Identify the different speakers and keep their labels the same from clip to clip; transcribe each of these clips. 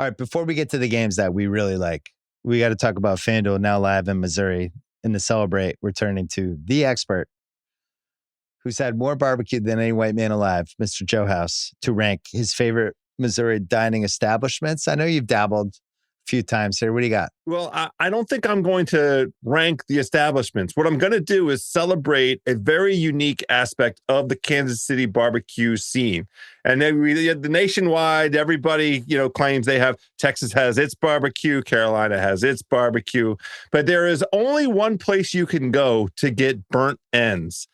Speaker 1: All right, before we get to the games that we really like, we got to talk about FanDuel now live in Missouri. And to celebrate, we're turning to the expert who's had more barbecue than any white man alive, Mr. Joe House, to rank his favorite Missouri dining establishments. I know you've dabbled a few times here. What do you got?
Speaker 2: Well, I don't think I'm going to rank the establishments. What I'm going to do is celebrate a very unique aspect of the Kansas City barbecue scene. And then the nationwide, everybody, claims they have, Texas has its barbecue, Carolina has its barbecue, but there is only one place you can go to get burnt ends.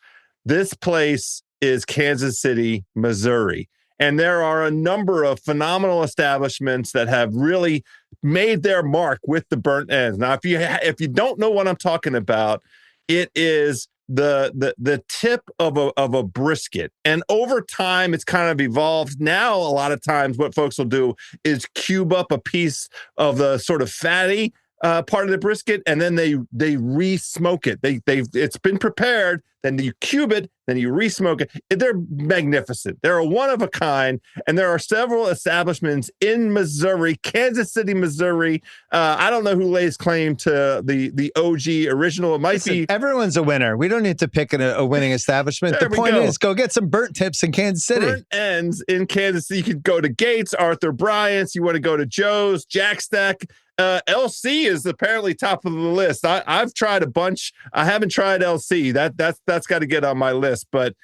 Speaker 2: This place is Kansas City, Missouri. And there are a number of phenomenal establishments that have really made their mark with the burnt ends. Now, if you don't know what I'm talking about, it is the tip of a brisket. And over time, it's kind of evolved. Now, a lot of times what folks will do is cube up a piece of the sort of fatty part of the brisket, and then they re-smoke it. It's been prepared, then you cube it, then you re-smoke it. They're magnificent. They're a one of a kind, and there are several establishments in Missouri, Kansas City, Missouri. I don't know who lays claim to the OG original. It might be
Speaker 1: everyone's a winner. We don't need to pick a winning establishment. The point is, go get some burnt tips in Kansas City.
Speaker 2: Burnt ends in Kansas City. You could go to Gates, Arthur Bryant's. You want to go to Joe's, Jack Stack. LC is apparently top of the list. I've tried a bunch. I haven't tried LC. That's got to get on my list. But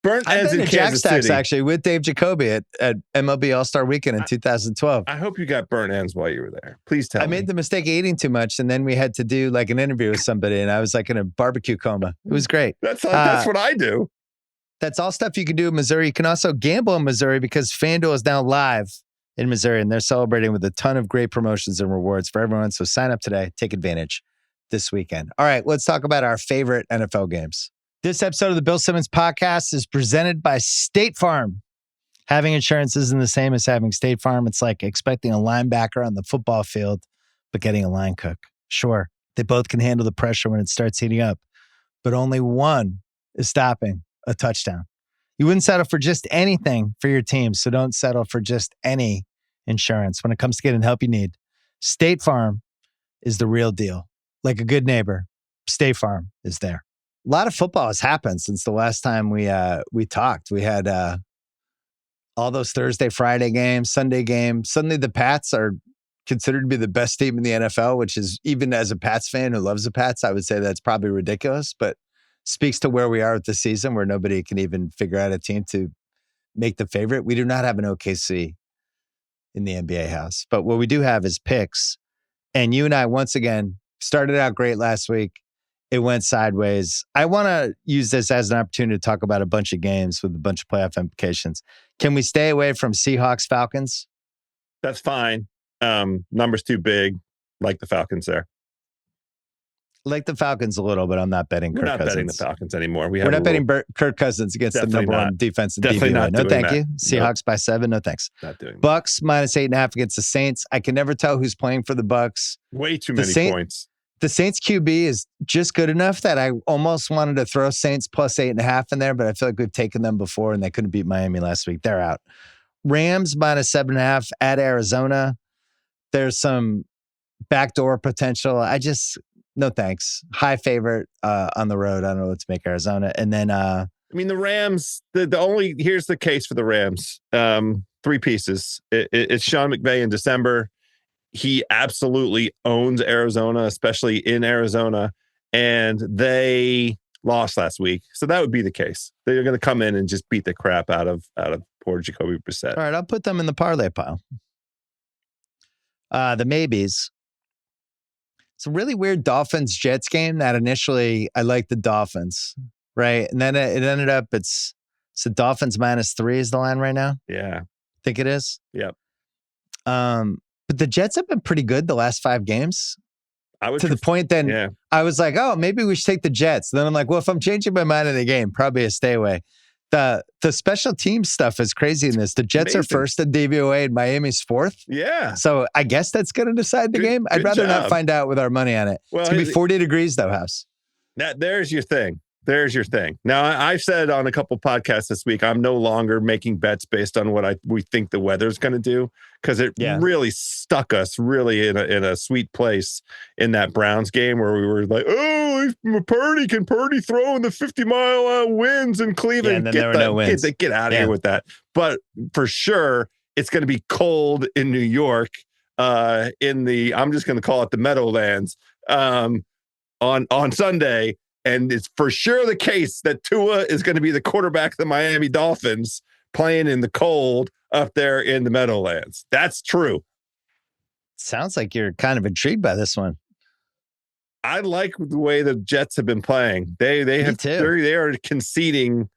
Speaker 2: burnt ends in Kansas City. Jack Stacks
Speaker 1: actually with Dave Jacoby at MLB All-Star Weekend in 2012.
Speaker 2: I hope you got burnt ends while you were there. Please tell me.
Speaker 1: I made the mistake of eating too much, and then we had to do like an interview with somebody, and I was like in a barbecue coma. It was great.
Speaker 2: That's what I do.
Speaker 1: That's all stuff you can do in Missouri. You can also gamble in Missouri because FanDuel is now live in Missouri, and they're celebrating with a ton of great promotions and rewards for everyone. So sign up today. Take advantage this weekend. All right, let's talk about our favorite NFL games. This episode of the Bill Simmons podcast is presented by State Farm. Having insurance isn't the same as having State Farm. It's like expecting a linebacker on the football field, but getting a line cook. Sure, they both can handle the pressure when it starts heating up, but only one is stopping a touchdown. You wouldn't settle for just anything for your team, so don't settle for just any insurance. When it comes to getting help you need, State Farm is the real deal. Like a good neighbor, State Farm is there. A lot of football has happened since the last time we talked. We had all those Thursday, Friday games, Sunday games. Suddenly the Pats are considered to be the best team in the NFL, which is, even as a Pats fan who loves the Pats, I would say that's probably ridiculous, but speaks to where we are with the season, where nobody can even figure out a team to make the favorite. We do not have an OKC in the NBA house, but what we do have is picks. And you and I, once again, started out great last week. It went sideways. I want to use this as an opportunity to talk about a bunch of games with a bunch of playoff implications. Can we stay away from Seahawks, Falcons?
Speaker 2: That's fine. Number's too big, like the Falcons there.
Speaker 1: Like the Falcons a little, but I'm not betting Kirk Cousins.
Speaker 2: We're not betting the Falcons anymore.
Speaker 1: We're not betting Kirk Cousins against the number one defense in DVOA. No, thank you. Seahawks by 7. No, thanks.
Speaker 2: Not doing
Speaker 1: Bucks minus 8.5 against the Saints. I can never tell who's playing for the Bucks.
Speaker 2: Way too many points.
Speaker 1: The Saints QB is just good enough that I almost wanted to throw Saints plus 8.5 in there, but I feel like we've taken them before and they couldn't beat Miami last week. They're out. Rams minus 7.5 at Arizona. There's some backdoor potential. No thanks. High favorite on the road. I don't know what to make Arizona. And then
Speaker 2: the Rams, here's the case for the Rams. 3 pieces. It's Sean McVay in December. He absolutely owns Arizona, especially in Arizona. And they lost last week. So that would be the case. They're going to come in and just beat the crap out of poor Jacoby Brissett.
Speaker 1: All right, I'll put them in the parlay pile. The maybes. It's a really weird Dolphins-Jets game that initially I liked the Dolphins, right? And then it ended up, it's the Dolphins minus 3 is the line right now?
Speaker 2: Yeah.
Speaker 1: Think it is?
Speaker 2: Yep.
Speaker 1: But the Jets have been pretty good the last 5 games. The point then
Speaker 2: yeah.
Speaker 1: I was like, oh, maybe we should take the Jets. Then I'm like, well, if I'm changing my mind in the game, probably a stay away. The special team stuff is crazy in this. The Jets are first in DVOA and Miami's 4th.
Speaker 2: Yeah.
Speaker 1: So I guess that's going to decide the game. I'd rather not find out with our money on it. Well, it's going to be 40 degrees though, House.
Speaker 2: There's your thing. There's your thing. Now, I've said on a couple podcasts this week, I'm no longer making bets based on what we think the weather's going to do, because it really stuck us really in a sweet place in that Browns game where we were like, oh, can Purdy throw in the 50-mile winds in Cleveland?
Speaker 1: Yeah, and then there were no winds.
Speaker 2: Get out of here with that. But for sure, it's going to be cold in New York I'm just going to call it the Meadowlands on Sunday. And it's for sure the case that Tua is going to be the quarterback of the Miami Dolphins playing in the cold up there in the Meadowlands. That's true.
Speaker 1: Sounds like you're kind of intrigued by this one.
Speaker 2: I like the way the Jets have been playing. They are conceding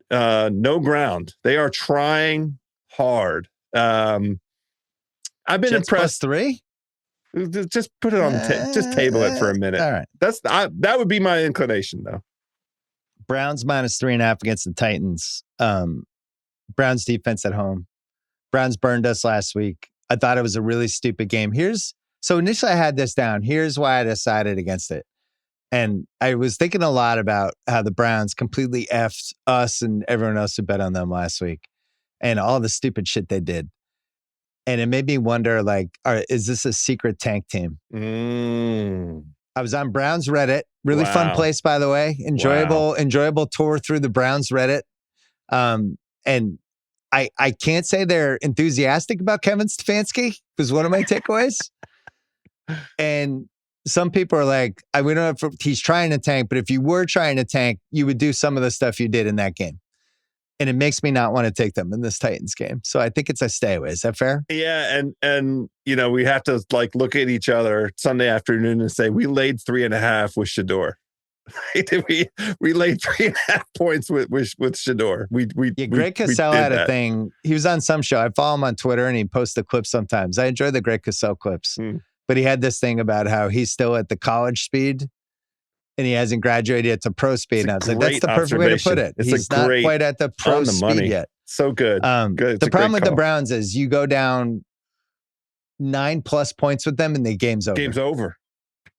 Speaker 2: no ground. They are trying hard. I've been
Speaker 1: Jets
Speaker 2: impressed.
Speaker 1: +3?
Speaker 2: Just put it on just table it for a minute.
Speaker 1: All right.
Speaker 2: That would be my inclination, though.
Speaker 1: Browns -3.5 against the Titans. Browns defense at home. Browns burned us last week. I thought it was a really stupid game. So initially I had this down. Here's why I decided against it. And I was thinking a lot about how the Browns completely effed us and everyone else who bet on them last week and all the stupid shit they did. And it made me wonder, is this a secret tank team? I was on Browns Reddit. Really fun place, by the way. Enjoyable tour through the Browns Reddit. And I can't say they're enthusiastic about Kevin Stefanski, was one of my takeaways. And some people are like, we don't know if he's trying to tank, but if you were trying to tank, you would do some of the stuff you did in that game. And it makes me not want to take them in this Titans game. So I think it's a stay away. Is that fair?
Speaker 2: Yeah. And we have to look at each other Sunday afternoon and say, we laid 3.5 with Shador. we laid 3.5 points with Shador.
Speaker 1: Greg Cosell had a thing. He was on some show. I follow him on Twitter and he posts the clips sometimes. I enjoy the Greg Cosell clips. But he had this thing about how he's still at the college speed and he hasn't graduated yet to pro speed. And I was like, that's the perfect way to put it. He's not quite at the pro speed yet.
Speaker 2: So good.
Speaker 1: The problem with the Browns is you go down 9+ points with them and the game's over.
Speaker 2: Game's over.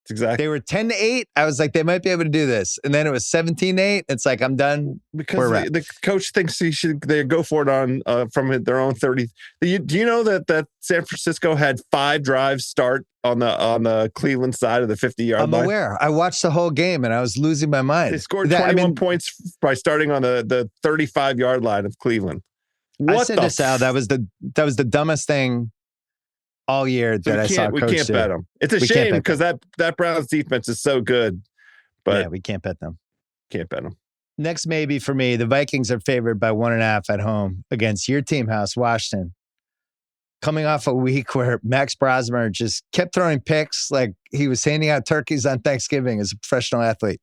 Speaker 2: It's exactly.
Speaker 1: They were 10-8. I was like, they might be able to do this. And then it was 17-8. It's like, I'm done.
Speaker 2: Because the coach thinks they go for it on from their own 30. Do you know that San Francisco had 5 drives start on the Cleveland side of the 50-yard line?
Speaker 1: I'm aware. I watched the whole game and I was losing my mind.
Speaker 2: They scored 21 points by starting on the 35-yard line of Cleveland.
Speaker 1: I said to Sal, that was the dumbest thing all year that I saw.
Speaker 2: We can't bet them. It's a shame because that Browns defense is so good. But
Speaker 1: yeah, we can't bet them.
Speaker 2: Can't bet them.
Speaker 1: Next, maybe for me, the Vikings are favored by 1.5 at home against your team house, Washington. Coming off a week where Max Brosmer just kept throwing picks like he was handing out turkeys on Thanksgiving as a professional athlete.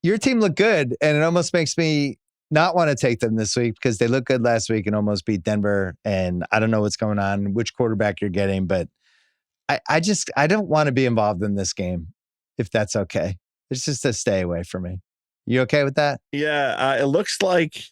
Speaker 1: Your team looked good, and it almost makes me not want to take them this week because they looked good last week and almost beat Denver. And I don't know what's going on, which quarterback you're getting, but I don't want to be involved in this game if that's okay. It's just a stay away for me. You okay with that?
Speaker 2: Yeah, it looks like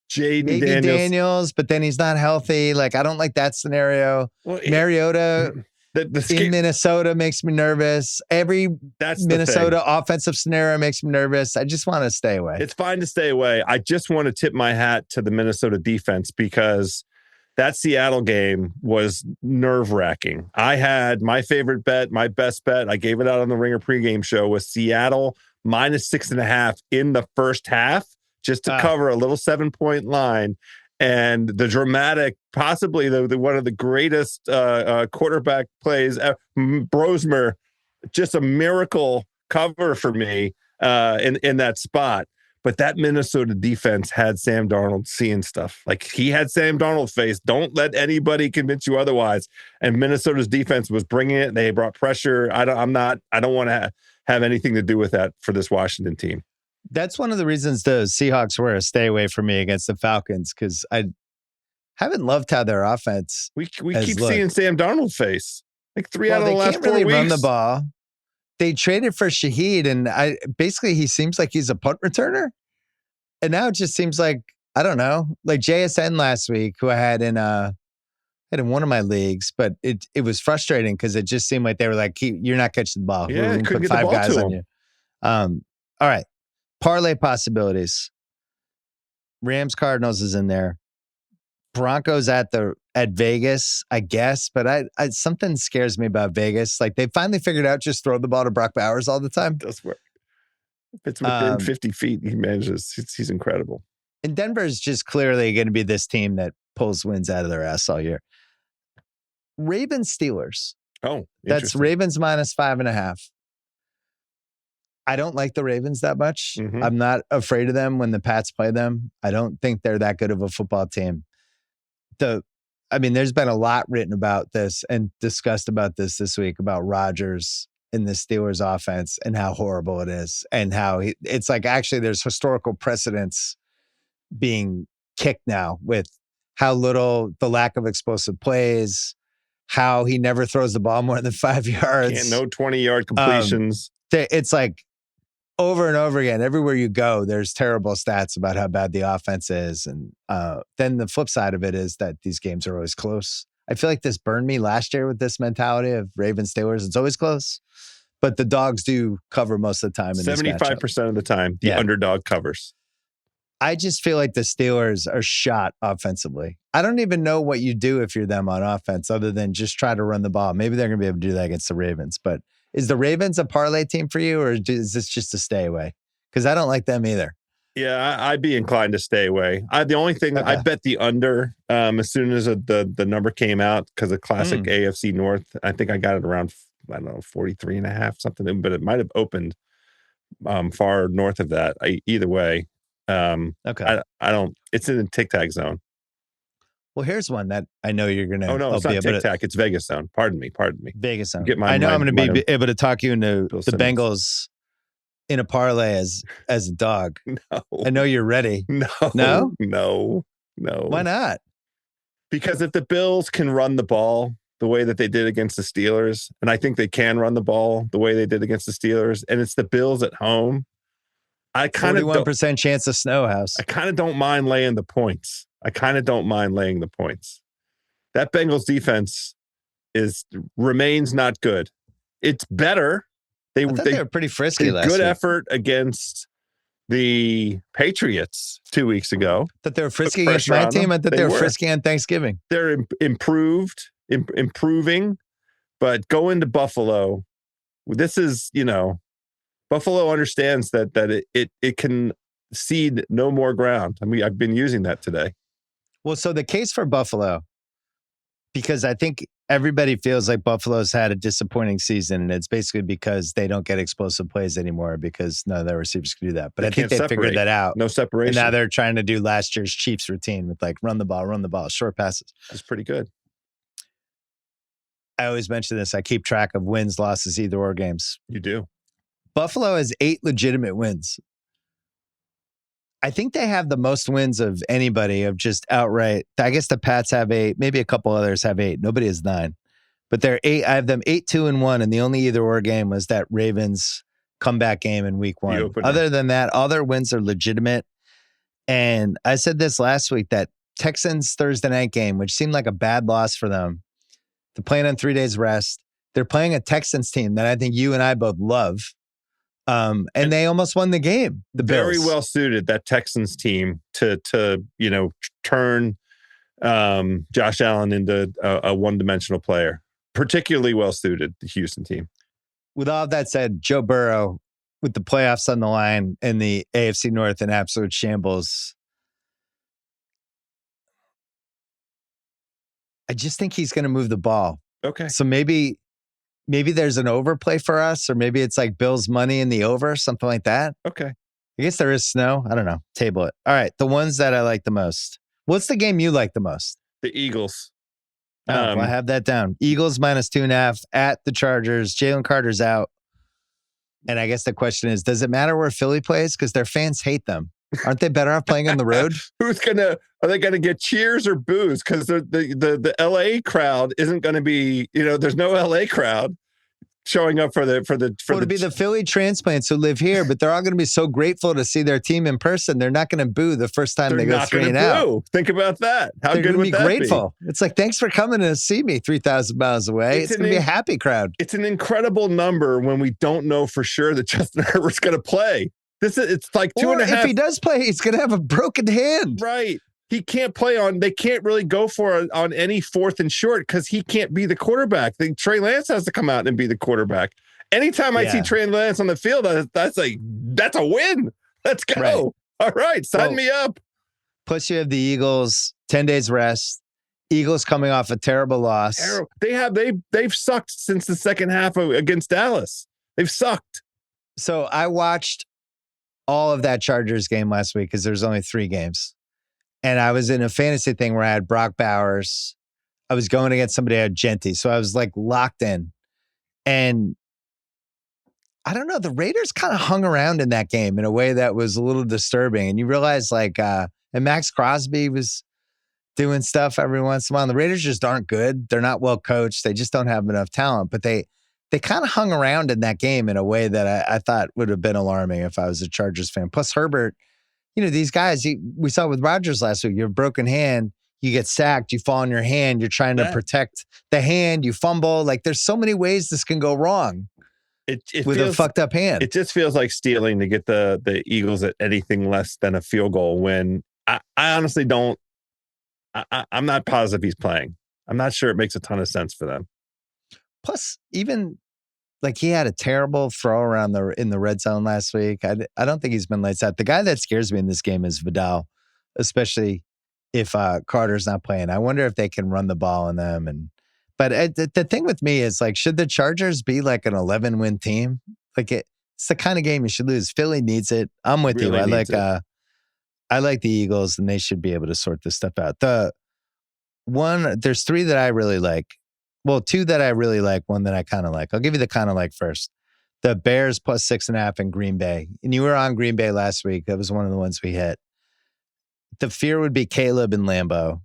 Speaker 2: Jaden
Speaker 1: Daniels, but then he's not healthy. I don't like that scenario. Well, Mariota in Minnesota makes me nervous. Every Minnesota offensive scenario makes me nervous. I just want to stay away.
Speaker 2: It's fine to stay away. I just want to tip my hat to the Minnesota defense because that Seattle game was nerve-wracking. I had my favorite bet, my best bet. I gave it out on the Ringer pregame show was Seattle -6.5 in the first half just to cover a little 7-point line. And the dramatic, possibly the one of the greatest quarterback plays, Brosmer, just a miracle cover for me in that spot. But that Minnesota defense had Sam Darnold seeing stuff. He had Sam Darnold face. Don't let anybody convince you otherwise. And Minnesota's defense was bringing it. They brought pressure. I don't want to have anything to do with that for this Washington team.
Speaker 1: That's one of the reasons the Seahawks were a stay away from me against the Falcons because I haven't loved how their offense.
Speaker 2: We keep seeing Sam Darnold face 3 out of the last 4 weeks.
Speaker 1: They can't really run the ball. They traded for Shaheed, and basically he seems like he's a punt returner. And now it just seems like I don't know, like JSN last week, who I had in one of my leagues, but it was frustrating because it just seemed like they were like, "You're not catching the ball.
Speaker 2: Yeah,
Speaker 1: we're
Speaker 2: couldn't
Speaker 1: put
Speaker 2: get
Speaker 1: 5
Speaker 2: the ball
Speaker 1: guys
Speaker 2: to
Speaker 1: on
Speaker 2: him.
Speaker 1: you." All right. Parlay possibilities. Rams Cardinals is in there. Broncos at Vegas, I guess, but I something scares me about Vegas. Like they finally figured out just throw the ball to Brock Bowers all the time.
Speaker 2: It does work. If it's within 50 feet, he manages. He's incredible.
Speaker 1: And Denver is just clearly going to be this team that pulls wins out of their ass all year. Ravens Steelers.
Speaker 2: Oh,
Speaker 1: that's Ravens minus 5.5. I don't like the Ravens that much.
Speaker 2: Mm-hmm.
Speaker 1: I'm not afraid of them when the Pats play them. I don't think they're that good of a football team. There's been a lot written about this and discussed about this week about Rodgers in the Steelers offense and how horrible it is and how it's like actually there's historical precedents being kicked now with how little the lack of explosive plays, how he never throws the ball more than 5 yards.
Speaker 2: No 20-yard completions.
Speaker 1: It's like over and over again, everywhere you go, there's terrible stats about how bad the offense is. And then the flip side of it is that these games are always close. I feel like this burned me last year with this mentality of Ravens Steelers. It's always close, but the dogs do cover most of the time.
Speaker 2: 75% of the time, the underdog covers.
Speaker 1: I just feel like the Steelers are shot offensively. I don't even know what you do if you're them on offense other than just try to run the ball. Maybe they're going to be able to do that against the Ravens, but is the Ravens a parlay team for you, or is this just a stay away? Because I don't like them either.
Speaker 2: Yeah, I'd be inclined to stay away. The only thing I bet the under as soon as the number came out because of classic AFC North. I think I got it around 43.5 something, but it might have opened far north of that. Either way, I don't. It's in the tic tac zone.
Speaker 1: Well, here's one that I know you're going to.
Speaker 2: Oh, no, it's not tic-tac. It's Vegas zone. Pardon me.
Speaker 1: Vegas zone.
Speaker 2: I'm
Speaker 1: going to be able to talk you into the Bengals in a parlay as a dog.
Speaker 2: No.
Speaker 1: I know you're ready.
Speaker 2: No?
Speaker 1: No? Why not?
Speaker 2: Because if the Bills can run the ball the way that they did against the Steelers, and I think they can run the ball the way they did against the Steelers, and it's the Bills at home, I kind of
Speaker 1: 41% chance of snow house.
Speaker 2: I kind of don't mind laying the points. That Bengals defense remains not good. It's better.
Speaker 1: They were pretty frisky last week.
Speaker 2: Good effort against the Patriots 2 weeks ago.
Speaker 1: That they were frisky against my team. I thought they were frisky on Thanksgiving.
Speaker 2: They're improving, but going to Buffalo, this is, Buffalo understands that it can cede no more ground. I mean, I've been using that today.
Speaker 1: Well, so the case for Buffalo, because I think everybody feels like Buffalo's had a disappointing season, and it's basically because they don't get explosive plays anymore because none of their receivers can do that. But I think they figured that out.
Speaker 2: No separation.
Speaker 1: And now they're trying to do last year's Chiefs routine with like run the ball, short passes.
Speaker 2: That's pretty good.
Speaker 1: I always mention this. I keep track of wins, losses, either or games.
Speaker 2: You do.
Speaker 1: Buffalo has 8 legitimate wins. I think they have the most wins of anybody of just outright. I guess the Pats have 8. Maybe a couple others have 8. Nobody has 9. But they're 8. I have them 8-2-1. And the only either or game was that Ravens comeback game in week 1. Other than that, all their wins are legitimate. And I said this last week, that Texans Thursday night game, which seemed like a bad loss for them. They're playing on 3 days rest. They're playing a Texans team that I think you and I both love. And they almost won the game. The Bills.
Speaker 2: Very well suited, that Texans team to turn Josh Allen into a one-dimensional player. Particularly well suited, the Houston team.
Speaker 1: With all of that said, Joe Burrow, with the playoffs on the line and the AFC North in absolute shambles, I just think he's going to move the ball.
Speaker 2: Okay.
Speaker 1: So maybe there's an overplay for us, or maybe it's like Bills money in the over, something like that.
Speaker 2: Okay.
Speaker 1: I guess there is snow. I don't know. Table it. All right. The ones that I like the most. What's the game you like the most?
Speaker 2: The Eagles.
Speaker 1: I have that down. Eagles minus 2.5 at the Chargers. Jalen Carter's out. And I guess the question is, does it matter where Philly plays? Because their fans hate them. Aren't they better off playing on the road?
Speaker 2: Are they gonna get cheers or boos? Because the LA crowd isn't gonna be, there's no LA crowd showing up for
Speaker 1: to be the Philly transplants who live here, but they're all going to be so grateful to see their team in person. They're not going to boo the first time they go 3-0.
Speaker 2: Think about that. How
Speaker 1: they're
Speaker 2: good would that be?
Speaker 1: Grateful. It's like, thanks for coming to see me 3,000 miles away. It's going to be a happy crowd.
Speaker 2: It's an incredible number when we don't know for sure that Justin Herbert's going to play. It's like two
Speaker 1: or
Speaker 2: and a half.
Speaker 1: if he does play, he's going to have a broken hand.
Speaker 2: Right. He can't play they can't really go on any 4th and short because he can't be the quarterback. Trey Lance has to come out and be the quarterback. Anytime I see Trey Lance on the field, that's a win. Let's go. Right. All right. Sign me up.
Speaker 1: Plus you have the Eagles, 10 days rest. Eagles coming off a terrible loss.
Speaker 2: They've sucked since the second half against Dallas. They've sucked.
Speaker 1: So I watched all of that Chargers game last week because there's only 3 games. And I was in a fantasy thing where I had Brock Bowers. I was going against somebody who had Genty. So I was like locked in. And I don't know, the Raiders kind of hung around in that game in a way that was a little disturbing. And you realize and Max Crosby was doing stuff every once in a while. And the Raiders just aren't good. They're not well coached. They just don't have enough talent. But they kind of hung around in that game in a way that I thought would have been alarming if I was a Chargers fan. Plus Herbert, these guys, we saw with Rodgers last week, you have a broken hand, you get sacked, you fall on your hand, you're trying to protect the hand, you fumble. Like there's so many ways this can go wrong with a fucked up hand.
Speaker 2: It just feels like stealing to get the Eagles at anything less than a field goal when I honestly don't. I'm not positive he's playing. I'm not sure it makes a ton of sense for them.
Speaker 1: Plus, even like he had a terrible throw around in the red zone last week. I don't think he's been lights out. The guy that scares me in this game is Vidal, especially if Carter's not playing. I wonder if they can run the ball on them. But the thing with me is like, should the Chargers be like an 11-win team? Like it's the kind of game you should lose. Philly needs it. I'm with you. I like the Eagles, and they should be able to sort this stuff out. There's 3 that I really like. Well, 2 that I really like, 1 that I kind of like. I'll give you the kind of like first. The Bears plus 6.5 in Green Bay. And you were on Green Bay last week. That was one of the ones we hit. The fear would be Caleb and Lambeau.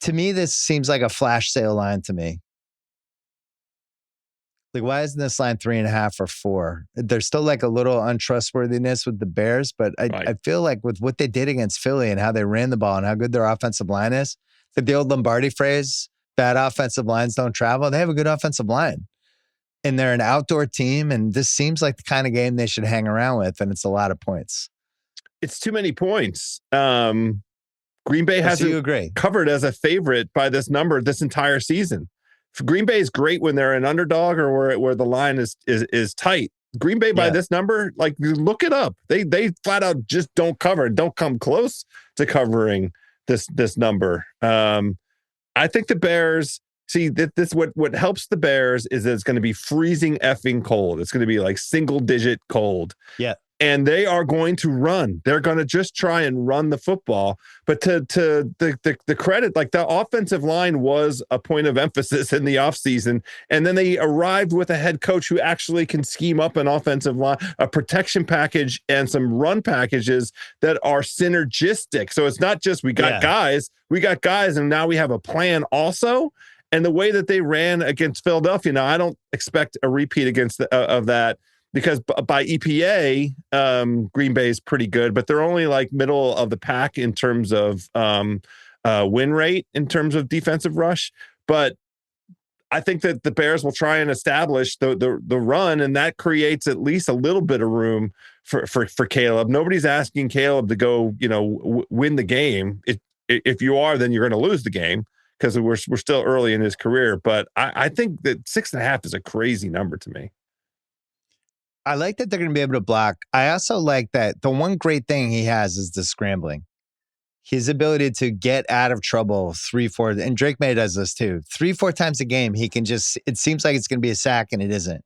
Speaker 1: To me, this seems like a flash sale line to me. Like, why isn't this line 3.5 or 4? There's still like a little untrustworthiness with the Bears, but I feel like with what they did against Philly and how they ran the ball and how good their offensive line is, like the old Lombardi phrase, bad offensive lines don't travel. They have a good offensive line. And they're an outdoor team, and this seems like the kind of game they should hang around with, and it's a lot of points.
Speaker 2: It's too many points. Green Bay hasn't covered as a favorite by this number this entire season. Green Bay is great when they're an underdog or where the line is tight. Green Bay by this number, like look it up. They flat out just don't cover, don't come close to covering this number. I think the Bears this what helps the Bears is that it's going to be freezing effing cold. It's going to be like single digit cold.
Speaker 1: Yeah.
Speaker 2: And they are going to run. They're going to just try and run the football. But to the credit, like the offensive line was a point of emphasis in the offseason. And then they arrived with a head coach who actually can scheme up an offensive line, a protection package, and some run packages that are synergistic. So it's not just we got guys, and now we have a plan also. And the way that they ran against Philadelphia, now I don't expect a repeat of that. Because by EPA, Green Bay is pretty good, but they're only like middle of the pack in terms of win rate, in terms of defensive rush. But I think that the Bears will try and establish the run, and that creates at least a little bit of room for Caleb. Nobody's asking Caleb to go, win the game. If you are, then you're going to lose the game because we're still early in his career. But I think that 6.5 is a crazy number to me.
Speaker 1: I like that they're going to be able to block. I also like that the one great thing he has is the scrambling. His ability to get out of trouble 3-4, and Drake May does this too. 3-4 times a game, he can it seems like it's going to be a sack and it isn't.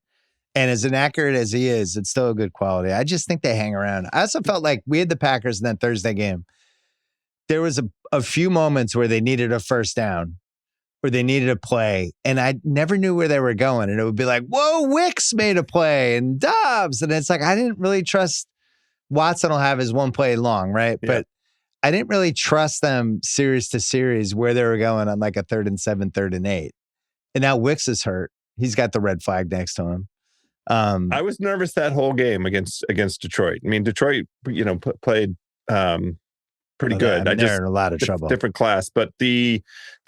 Speaker 1: And as inaccurate as he is, it's still a good quality. I just think they hang around. I also felt like we had the Packers in that Thursday game. There was a few moments where they needed a first down, where they needed a play, and I never knew where they were going. And it would be like, whoa, Wicks made a play and Dobbs. And it's like, I didn't really trust Watson will have his one play long, right? Yeah. But I didn't really trust them series to series where they were going on like a 3rd and 7, 3rd and 8. And now Wicks is hurt. He's got the red flag next to him.
Speaker 2: I was nervous that whole game against Detroit. I mean, Detroit, played pretty good.
Speaker 1: They're in a lot of trouble.
Speaker 2: Different class, but the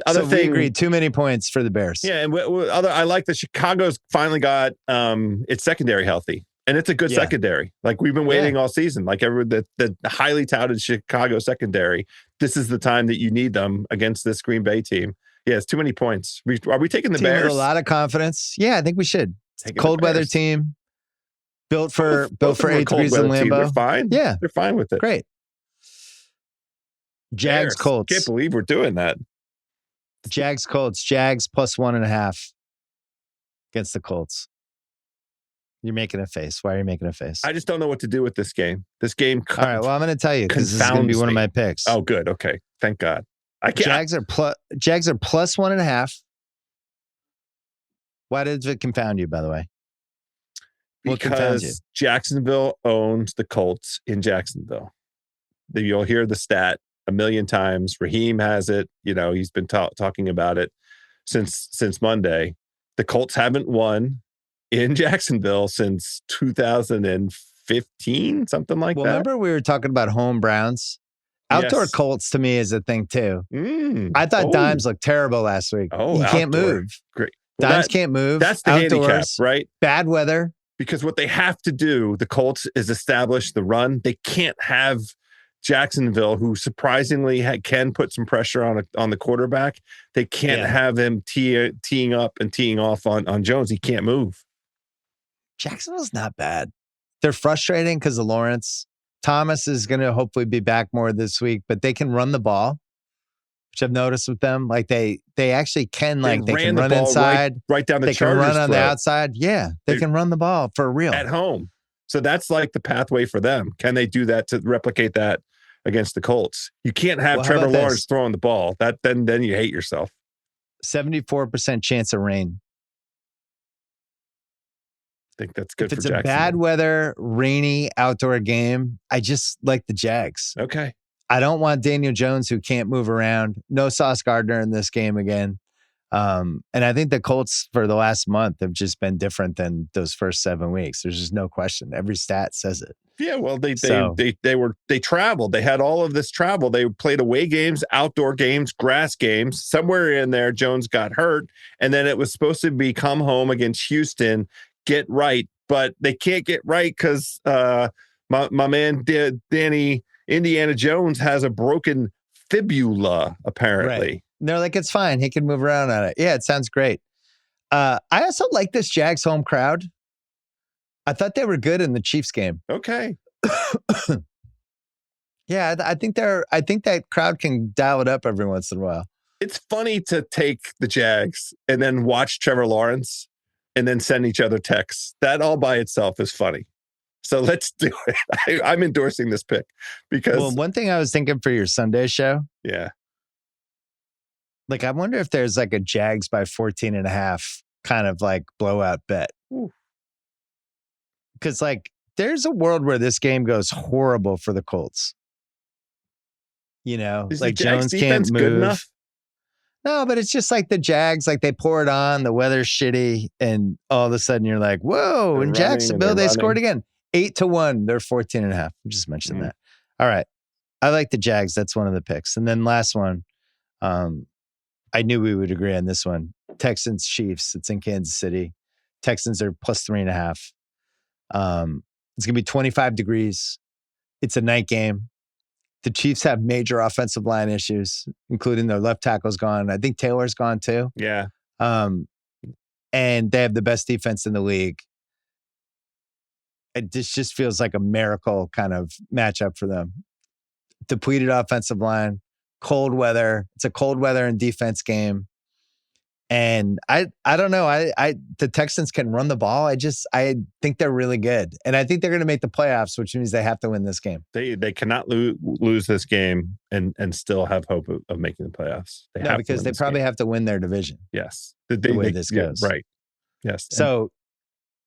Speaker 2: other thing,
Speaker 1: we agreed, too many points for the Bears.
Speaker 2: Yeah, and I like that Chicago's finally got its secondary healthy. And it's a good secondary. Like we've been waiting all season. Like the highly touted Chicago secondary. This is the time that you need them against this Green Bay team. Yeah, it's too many points. Are we taking the
Speaker 1: team
Speaker 2: Bears?
Speaker 1: With a lot of confidence. Yeah, I think we should. Cold weather team. Built for 8 degrees in Lambeau.
Speaker 2: They're fine.
Speaker 1: Yeah.
Speaker 2: They're fine with it.
Speaker 1: Great. Jags, Colts.
Speaker 2: Can't believe we're doing that.
Speaker 1: Jags, Colts. Jags +1.5 against the Colts. You're making a face. Why are you making a face?
Speaker 2: I just don't know what to do with this game. This game.
Speaker 1: All right. Well, I'm going to tell you because this is going to be one of my picks.
Speaker 2: Oh, good. Okay. Thank God.
Speaker 1: Jags are +1.5. Why did it confound you, by the way? What confounds you?
Speaker 2: Because Jacksonville owns the Colts in Jacksonville. You'll hear the stat a million times. Raheem has it. He's been talking about it since Monday. The Colts haven't won in Jacksonville since 2015, something like that.
Speaker 1: Remember we were talking about home Browns? Outdoor Colts to me is a thing too. I thought Dimes looked terrible last week. He can't move.
Speaker 2: Great.
Speaker 1: Dimes can't move.
Speaker 2: That's the handicap, right?
Speaker 1: Bad weather.
Speaker 2: Because what they have to do, the Colts, is establish the run. They can't have Jacksonville, who surprisingly can put some pressure on the quarterback. They can't have him teeing up and teeing off on Jones. He can't move.
Speaker 1: Jacksonville's not bad. They're frustrating because of Lawrence. Thomas is going to hopefully be back more this week, but they can run the ball, which I've noticed with them. Like they actually can, they can run inside.
Speaker 2: Right down the
Speaker 1: They
Speaker 2: Chargers'
Speaker 1: can run on
Speaker 2: throat.
Speaker 1: the outside. Yeah, they can run the ball for real.
Speaker 2: At home. So that's like the pathway for them. Can they do that to replicate that against the Colts? You can't have Trevor Lawrence throwing the ball. Then you hate yourself.
Speaker 1: 74% chance of rain.
Speaker 2: I think that's good
Speaker 1: if
Speaker 2: for Jacksonville.
Speaker 1: It's a bad weather, rainy outdoor game. I just like the Jags.
Speaker 2: Okay.
Speaker 1: I don't want Daniel Jones, who can't move around. No Sauce Gardner in this game again. And I think the Colts for the last month have just been different than those first 7 weeks. There's just no question. Every stat says it.
Speaker 2: Yeah, well, they traveled. They had all of this travel. They played away games, outdoor games, grass games. Somewhere in there, Jones got hurt, and then it was supposed to be come home against Houston, get right, but they can't get right because my man Danny Indiana Jones has a broken fibula, apparently.
Speaker 1: Right. And they're like, it's fine. He can move around on it. Yeah, it sounds great. I also like this Jags home crowd. I thought they were good in the Chiefs game.
Speaker 2: Okay.
Speaker 1: Yeah, I think that crowd can dial it up every once in a while.
Speaker 2: It's funny to take the Jags and then watch Trevor Lawrence and then send each other texts. That all by itself is funny. So let's do it. I'm endorsing this pick because.
Speaker 1: Well, one thing I was thinking for your Sunday show.
Speaker 2: Yeah.
Speaker 1: Like, I wonder if there's like a Jags by 14.5 kind of like blowout bet. Because like there's a world where this game goes horrible for the Colts.
Speaker 2: Is
Speaker 1: like
Speaker 2: the Jags
Speaker 1: Jones
Speaker 2: defense
Speaker 1: can't move.
Speaker 2: Good enough?
Speaker 1: No, but it's just like the Jags, like they pour it on, the weather's shitty, and all of a sudden you're like, whoa, in Jacksonville, they scored again. 8-1. They're 14.5. I just mentioned that. All right. I like the Jags. That's one of the picks. And then last one, I knew we would agree on this one. Texans, Chiefs. It's in Kansas City. Texans are +3.5. It's going to be 25 degrees. It's a night game. The Chiefs have major offensive line issues, including their left tackle's gone. I think Taylor's gone too.
Speaker 2: Yeah.
Speaker 1: And they have the best defense in the league. This just feels like a miracle kind of matchup for them. Depleted offensive line, cold weather. It's a cold weather and defense game. And I don't know. The Texans can run the ball. I think they're really good. And I think they're going to make the playoffs, which means they have to win this game.
Speaker 2: They cannot lose this game and still have hope of making the playoffs.
Speaker 1: Because they probably have to win their division.
Speaker 2: Yes.
Speaker 1: The way this goes.
Speaker 2: Right. Yes.
Speaker 1: So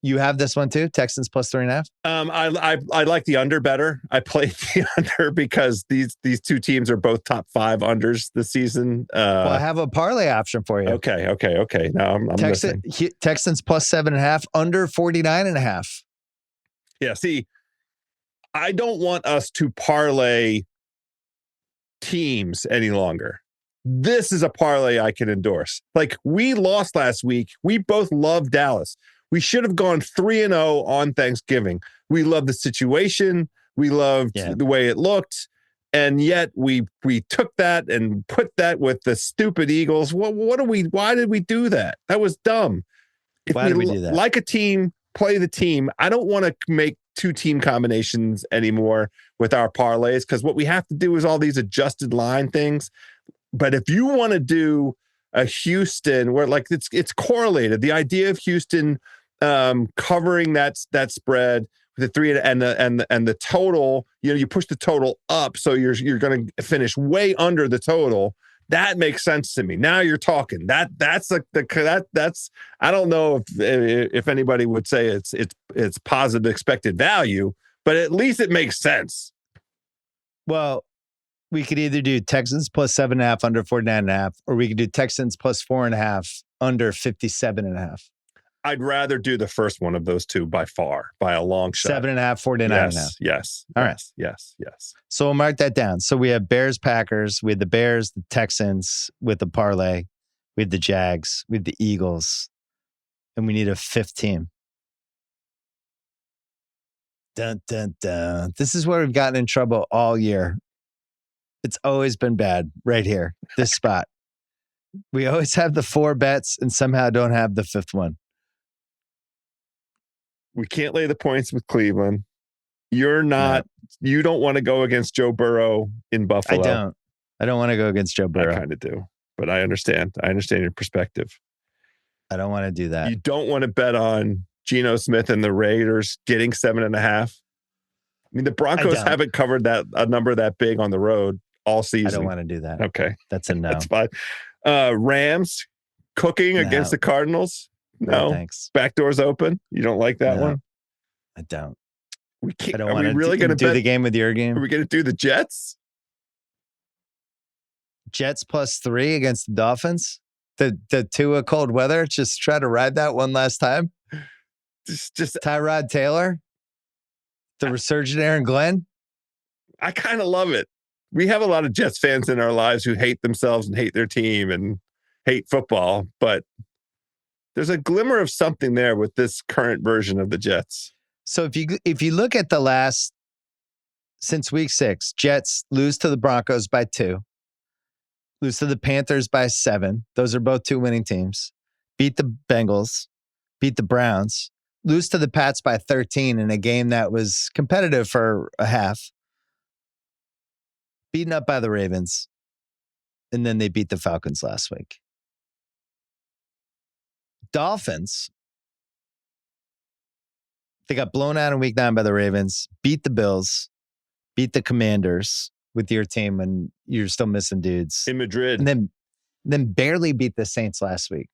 Speaker 1: you have this one too? Texans +3.5?
Speaker 2: I like the under better. I played the under because these two teams are both top 5 unders this season.
Speaker 1: Well, I have a parlay option for you.
Speaker 2: Okay. Now I'm listening.
Speaker 1: Texans +7.5, under 49.5.
Speaker 2: Yeah, see, I don't want us to parlay teams any longer. This is a parlay I can endorse. Like, we lost last week. We both love Dallas. We should have gone 3-0 on Thanksgiving. We loved the situation. We loved the way it looked. And yet we took that and put that with the stupid Eagles. Why did we do that? That was dumb.
Speaker 1: Why did we do that?
Speaker 2: Like a team, play the team. I don't want to make 2 team combinations anymore with our parlays, because what we have to do is all these adjusted line things. But if you want to do a Houston where like it's correlated, the idea of Houston covering that spread, the 3 and the total, you push the total up, so you're going to finish way under the total. That makes sense to me. Now you're talking. That's I don't know if anybody would say it's positive expected value, but at least it makes sense.
Speaker 1: Well, we could either do Texans plus 7.5 under 49.5, or we could do Texans plus 4.5 under 57.5.
Speaker 2: I'd rather do the first one of those two by far, by a long shot.
Speaker 1: 7.5, 49.5.
Speaker 2: Yes.
Speaker 1: All right.
Speaker 2: Yes.
Speaker 1: So we'll mark that down. So we have Bears, Packers. We have the Bears, the Texans with the parlay. We have the Jags. We have the Eagles. And we need a 5th team. Dun, dun, dun. This is where we've gotten in trouble all year. It's always been bad right here, this spot. We always have the 4 bets and somehow don't have the 5th one.
Speaker 2: We can't lay the points with Cleveland. You don't want to go against Joe Burrow in Buffalo.
Speaker 1: I don't want to go against Joe Burrow.
Speaker 2: I kind of do, but I understand. I understand your perspective.
Speaker 1: I don't want to do that.
Speaker 2: You don't want to bet on Geno Smith and the Raiders getting 7.5. I mean, the Broncos haven't covered a number that big on the road all season.
Speaker 1: I don't want to do that.
Speaker 2: Okay.
Speaker 1: That's a no.
Speaker 2: That's fine. Rams cooking against the Cardinals. No,
Speaker 1: thanks.
Speaker 2: Back doors open. You don't like that one?
Speaker 1: I don't.
Speaker 2: We can't.
Speaker 1: I don't want to really do the game with your game.
Speaker 2: Are we going to do the Jets?
Speaker 1: Jets plus 3 against the Dolphins. The Tua cold weather. Just try to ride that one last time.
Speaker 2: Just
Speaker 1: Tyrod Taylor. The resurgent Aaron Glenn.
Speaker 2: I kind of love it. We have a lot of Jets fans in our lives who hate themselves and hate their team and hate football, but there's a glimmer of something there with this current version of the Jets.
Speaker 1: So if you look at the last, since week 6, Jets lose to the Broncos by 2, lose to the Panthers by 7. Those are both 2 winning teams. Beat the Bengals, beat the Browns, lose to the Pats by 13 in a game that was competitive for a half. Beaten up by the Ravens, and then they beat the Falcons last week. Dolphins, they got blown out in week 9 by the Ravens, beat the Bills, beat the Commanders with your team when you're still missing dudes.
Speaker 2: In Madrid.
Speaker 1: And then barely beat the Saints last week.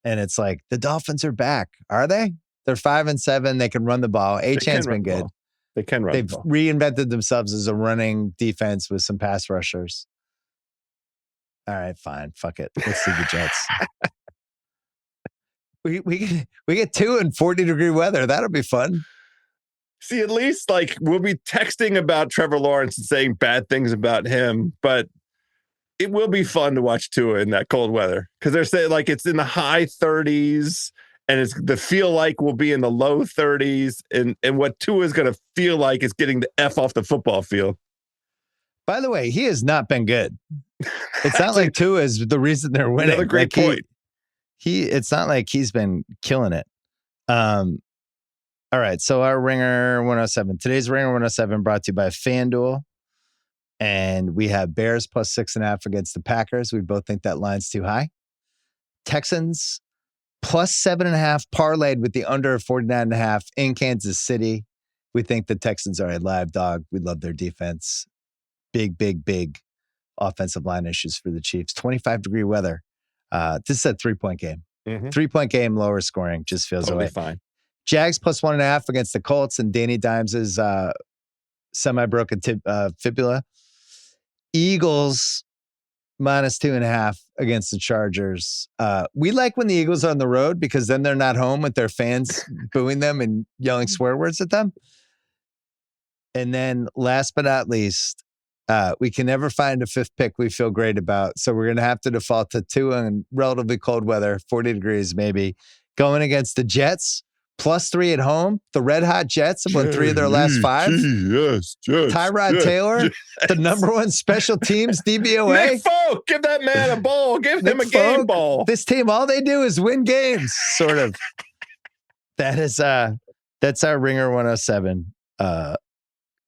Speaker 1: And it's like, the Dolphins are back. Are they? They're 5-7. They can run the ball. Achan's been good.
Speaker 2: They can run.
Speaker 1: They've reinvented themselves as a running defense with some pass rushers. All right, fine. Fuck it. Let's see the Jets. We get 2 in 40-degree weather. That'll be fun.
Speaker 2: See, at least like we'll be texting about Trevor Lawrence and saying bad things about him, but it will be fun to watch Tua in that cold weather because they're saying like it's in the high 30s. And it's the feel like will be in the low 30s. And what Tua is going to feel like is getting the F off the football field.
Speaker 1: By the way, he has not been good. It's not like Tua is the reason they're winning.
Speaker 2: Another great point.
Speaker 1: It's not like he's been killing it. All right. So our Ringer 107. Today's Ringer 107 brought to you by FanDuel. And we have Bears plus 6.5 against the Packers. We both think that line's too high. Texans plus 7.5 parlayed with the under 49.5 in Kansas City. We think the Texans are a live dog. We love their defense. Big offensive line issues for the Chiefs. 25-degree weather. This is a 3-point game. 3-point game, lower scoring, just feels
Speaker 2: totally
Speaker 1: away.
Speaker 2: Fine.
Speaker 1: Jags plus 1.5 against the Colts and Danny Dimes' semi-broken fibula. Eagles minus 2.5 against the Chargers. We like when the Eagles are on the road because then they're not home with their fans booing them and yelling swear words at them. And then last but not least, we can never find a 5th pick we feel great about. So we're going to have to default to 2 in relatively cold weather, 40 degrees maybe, going against the Jets, +3 at home. The Red Hot Jets have won 3 of their last 5.
Speaker 2: Yes,
Speaker 1: Tyrod Taylor, the number 1 special teams DVOA.
Speaker 2: Nick Folk, give that man a ball. Give him a game ball.
Speaker 1: This team, all they do is win games, sort of. That's our Ringer 107.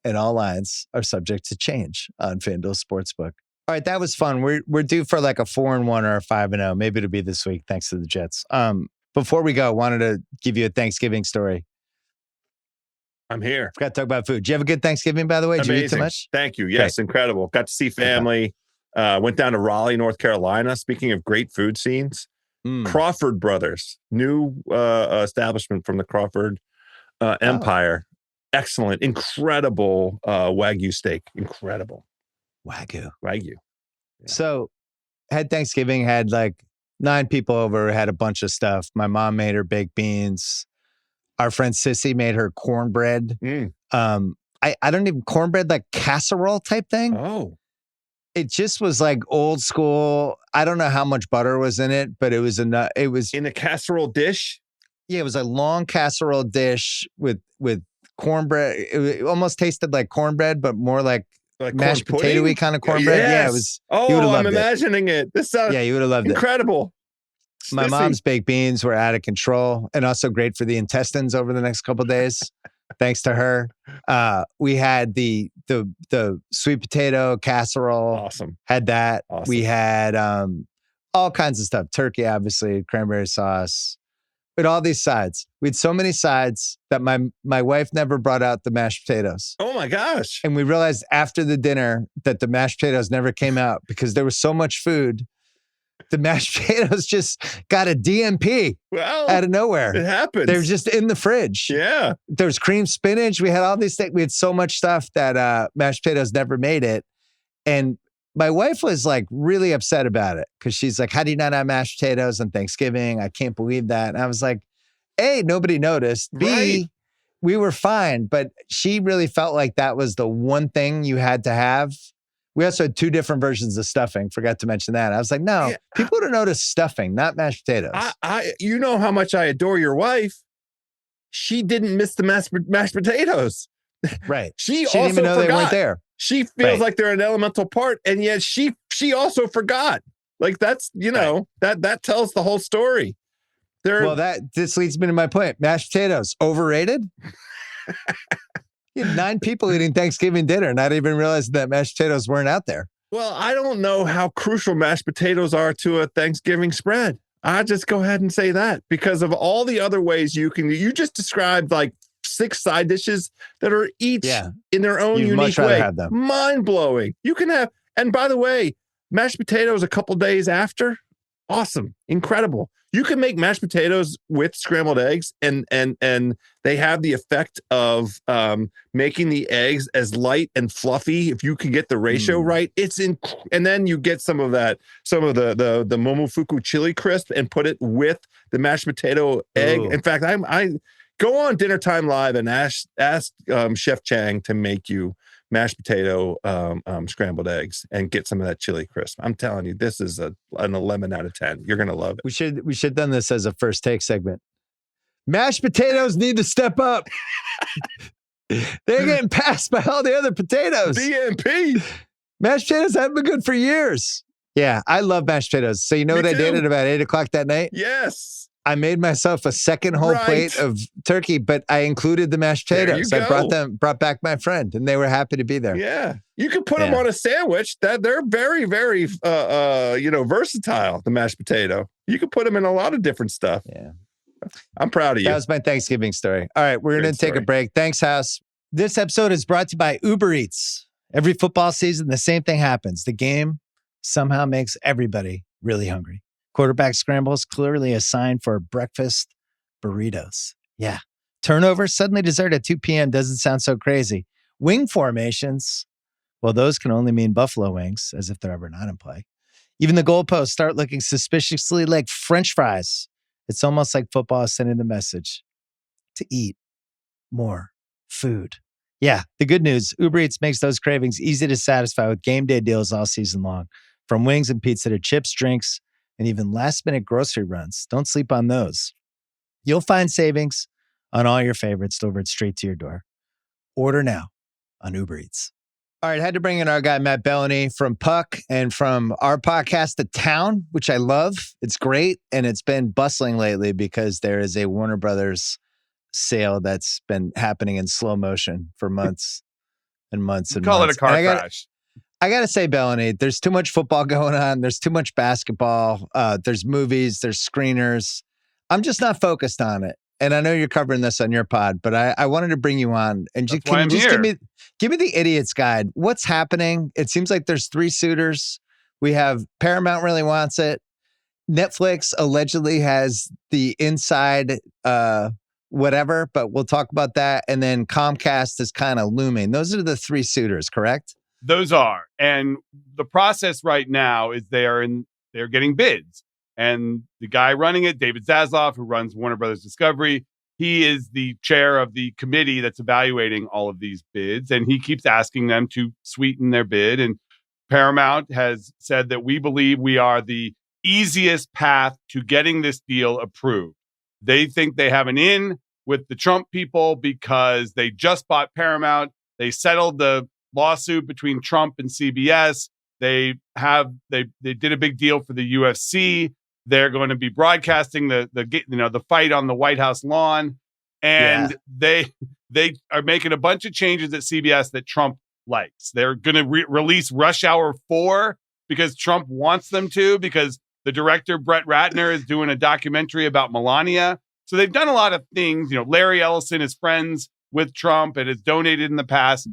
Speaker 1: And all lines are subject to change on FanDuel Sportsbook. All right, that was fun. We're due for like a 4-1 or a 5-0. Maybe it'll be this week, thanks to the Jets. Before we go, wanted to give you a Thanksgiving story.
Speaker 2: I'm here.
Speaker 1: Forgot to talk about food. Did you have a good Thanksgiving, by the way? Did you eat too much?
Speaker 2: Thank you. Yes, great. Incredible. Got to see family. Went down to Raleigh, North Carolina. Speaking of great food scenes, Crawford Brothers, new establishment from the Crawford Empire. Excellent, incredible Wagyu steak. Incredible.
Speaker 1: Wagyu.
Speaker 2: Yeah.
Speaker 1: So had Thanksgiving, had like 9 people over, had a bunch of stuff. My mom made her baked beans. Our friend Sissy made her cornbread. I don't even, cornbread like casserole type thing.
Speaker 2: Oh.
Speaker 1: It just was like old school. I don't know how much butter was in it, but it was in
Speaker 2: a casserole dish.
Speaker 1: Yeah, it was a long casserole dish with cornbread. It almost tasted like cornbread, but more like mashed potato-y kind of cornbread.
Speaker 2: Yes.
Speaker 1: Yeah, it was.
Speaker 2: Oh, I'm imagining it. This sounds
Speaker 1: you would have loved
Speaker 2: incredible.
Speaker 1: My mom's baked beans were out of control and also great for the intestines over the next couple of days. Thanks to her. We had the sweet potato casserole.
Speaker 2: Awesome.
Speaker 1: Had that.
Speaker 2: Awesome.
Speaker 1: We had all kinds of stuff. Turkey, obviously, cranberry sauce. With all these sides. We had so many sides that my wife never brought out the mashed potatoes.
Speaker 2: Oh my gosh.
Speaker 1: And we realized after the dinner that the mashed potatoes never came out because there was so much food. The mashed potatoes just got a DMP out of nowhere.
Speaker 2: It happens.
Speaker 1: They were just in the fridge.
Speaker 2: Yeah.
Speaker 1: There was cream spinach. We had all these things. We had so much stuff that mashed potatoes never made it. And my wife was like really upset about it because she's like, how do you not have mashed potatoes on Thanksgiving? I can't believe that. And I was like, A, nobody noticed. B, we were fine. But she really felt like that was the one thing you had to have. We also had 2 different versions of stuffing. Forgot to mention that. I was like, no, people would have noticed stuffing, not mashed potatoes.
Speaker 2: You know how much I adore your wife. She didn't miss the mashed potatoes.
Speaker 1: Right.
Speaker 2: She
Speaker 1: didn't even know they weren't there.
Speaker 2: She feels like they're an elemental part, and yet she also forgot. Like that's, that tells the whole story.
Speaker 1: This leads me to my point. Mashed potatoes, overrated? You had 9 people eating Thanksgiving dinner, not even realizing that mashed potatoes weren't out there.
Speaker 2: Well, I don't know how crucial mashed potatoes are to a Thanksgiving spread. I just go ahead and say that because of all the other ways you just described like 6 side dishes that are each in their own unique way. Mind blowing. You can have, and by the way, mashed potatoes a couple days after. Awesome. Incredible. You can make mashed potatoes with scrambled eggs and they have the effect of making the eggs as light and fluffy. If you can get the ratio right, and then you get some of the Momofuku chili crisp and put it with the mashed potato egg. Ooh. In fact, I go on Dinner Time Live and ask Chef Chang to make you mashed potato scrambled eggs and get some of that chili crisp. I'm telling you, this is an 11 out of 10. You're going to love it.
Speaker 1: We should done this as a first take segment. Mashed potatoes need to step up. They're getting passed by all the other potatoes.
Speaker 2: DMP.
Speaker 1: Mashed potatoes haven't been good for years. Yeah, I love mashed potatoes. So you know what I did at about 8 o'clock that night?
Speaker 2: Yes.
Speaker 1: I made myself a second whole plate of turkey, but I incled the mashed potatoes. I brought back my friend, and they were happy to be there.
Speaker 2: Yeah, you could put them on a sandwich. That they're very, very, versatile. The mashed potato, you could put them in a lot of different stuff.
Speaker 1: Yeah,
Speaker 2: I'm proud of you.
Speaker 1: That was my Thanksgiving story. All right, we're going to take a break. Thanks, House. This episode is brought to you by Uber Eats. Every football season, the same thing happens. The game somehow makes everybody really hungry. Quarterback scrambles, clearly a sign for breakfast burritos. Yeah. Turnover, suddenly dessert at 2 p.m. doesn't sound so crazy. Wing formations, well, those can only mean buffalo wings, as if they're ever not in play. Even the goalposts start looking suspiciously like French fries. It's almost like football is sending the message to eat more food. Yeah, the good news, Uber Eats makes those cravings easy to satisfy with game day deals all season long. From wings and pizza to chips, drinks, and even last-minute grocery runs. Don't sleep on those. You'll find savings on all your favorites delivered straight to your door. Order now on Uber Eats. All right, had to bring in our guy, Matt Belloni from Puck and from our podcast, The Town, which I love. It's great. And it's been bustling lately because there is a Warner Brothers sale that's been happening in slow motion for months and months and
Speaker 2: Call
Speaker 1: months.
Speaker 2: it a car crash.
Speaker 1: I got to say, Belloni, there's too much football going on. There's too much basketball. There's movies. There's screeners. I'm just not focused on it. And I know you're covering this on your pod, but I wanted to bring you on. And can you just give me the idiot's guide? What's happening? It seems like there's 3 suitors. We have Paramount really wants it. Netflix allegedly has the inside whatever, but we'll talk about that. And then Comcast is kind of looming. Those are the 3 suitors, correct?
Speaker 3: Those are. And the process right now is they're getting bids. And the guy running it, David Zaslav, who runs Warner Brothers Discovery, he is the chair of the committee that's evaluating all of these bids. And he keeps asking them to sweeten their bid. And Paramount has said that we believe we are the easiest path to getting this deal approved. They think they have an in with the Trump people because they just bought Paramount. They settled the lawsuit between Trump and CBS. They did a big deal for the UFC. They're going to be broadcasting the fight on the White House lawn, and they are making a bunch of changes at CBS that Trump likes. They're going to release Rush Hour 4 because Trump wants them to, because the director Brett Ratner is doing a documentary about Melania. So they've done a lot of things. Larry Ellison is friends with Trump and has donated in the past.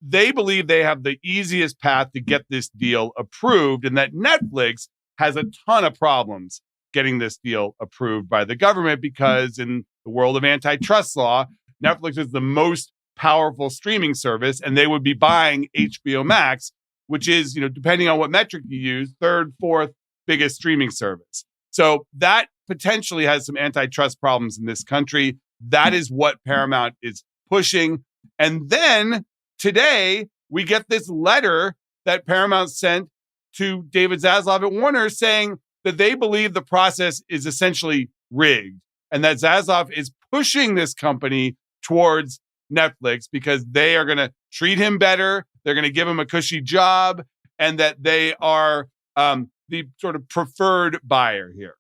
Speaker 3: They believe they have the easiest path to get this deal approved, and that Netflix has a ton of problems getting this deal approved by the government because in the world of antitrust law, Netflix is the most powerful streaming service, and they would be buying HBO Max, which is, depending on what metric you use, 3rd, 4th biggest streaming service. So that potentially has some antitrust problems in this country. That is what Paramount is pushing. And then today we get this letter that Paramount sent to David Zaslav at Warner saying that they believe the process is essentially rigged and that Zaslav is pushing this company towards Netflix because they are going to treat him better. They're going to give him a cushy job, and that they are the sort of preferred buyer here.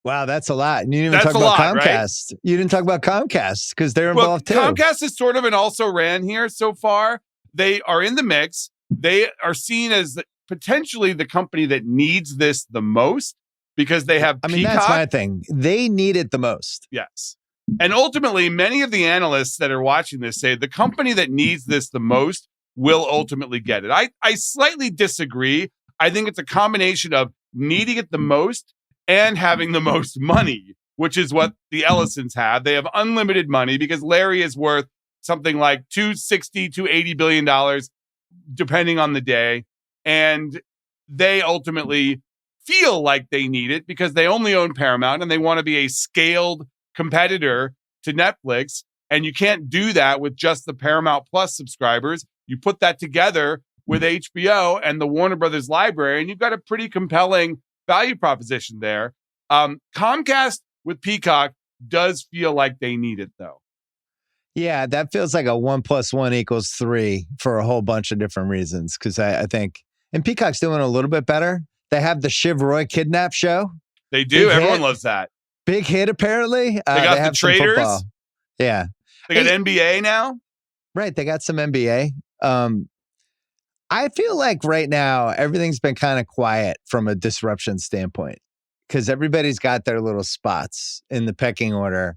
Speaker 1: Wow, that's a lot. And you didn't even talk about Comcast. Right? You didn't talk about Comcast because they're involved too.
Speaker 3: Comcast is sort of an also ran here so far. They are in the mix. They are seen as potentially the company that needs this the most because they have Peacock.
Speaker 1: That's my thing. They need it the most.
Speaker 3: Yes. And ultimately, many of the analysts that are watching this say the company that needs this the most will ultimately get it. I slightly disagree. I think it's a combination of needing it the most and having the most money, which is what the Ellisons have. They have unlimited money because Larry is worth something like $260 to $80 billion, depending on the day. And they ultimately feel like they need it because they only own Paramount and they want to be a scaled competitor to Netflix. And you can't do that with just the Paramount Plus subscribers. You put that together with HBO and the Warner Brothers library, and you've got a pretty compelling value proposition there. Comcast with Peacock does feel like they need it, though.
Speaker 1: Yeah, that feels like a 1 + 1 = 3 for a whole bunch of different reasons. Because I think, and Peacock's doing a little bit better. They have the Shiv Roy kidnap show.
Speaker 3: They do. Everyone loves that.
Speaker 1: Big hit, apparently.
Speaker 3: They got the Traders.
Speaker 1: Yeah.
Speaker 3: They got NBA now.
Speaker 1: Right. They got some NBA. I feel like right now, everything's been kind of quiet from a disruption standpoint because everybody's got their little spots in the pecking order.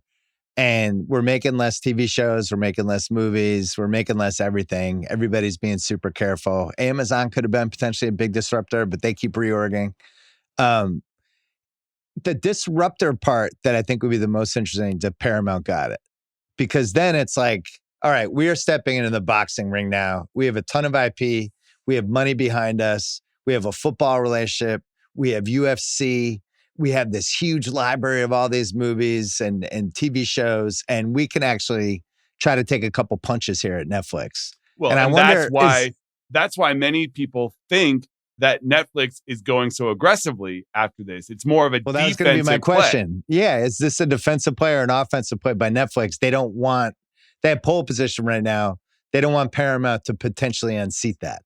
Speaker 1: And we're making less TV shows. We're making less movies. We're making less everything. Everybody's being super careful. Amazon could have been potentially a big disruptor, but they keep reorging. The disruptor part that I think would be the most interesting to Paramount got it. Because then it's like, all right, we are stepping into the boxing ring now. We have a ton of IP. We have money behind us. We have a football relationship. We have UFC. We have this huge library of all these movies and TV shows, and we can actually try to take a couple punches here at Netflix.
Speaker 3: Well, and I wonder that's why many people think that Netflix is going so aggressively after this. It's more of a
Speaker 1: Well, that was
Speaker 3: defensive
Speaker 1: going to be my
Speaker 3: play.
Speaker 1: question. Yeah, is this a defensive play or an offensive play by Netflix? They have pole position right now. They don't want Paramount to potentially unseat that.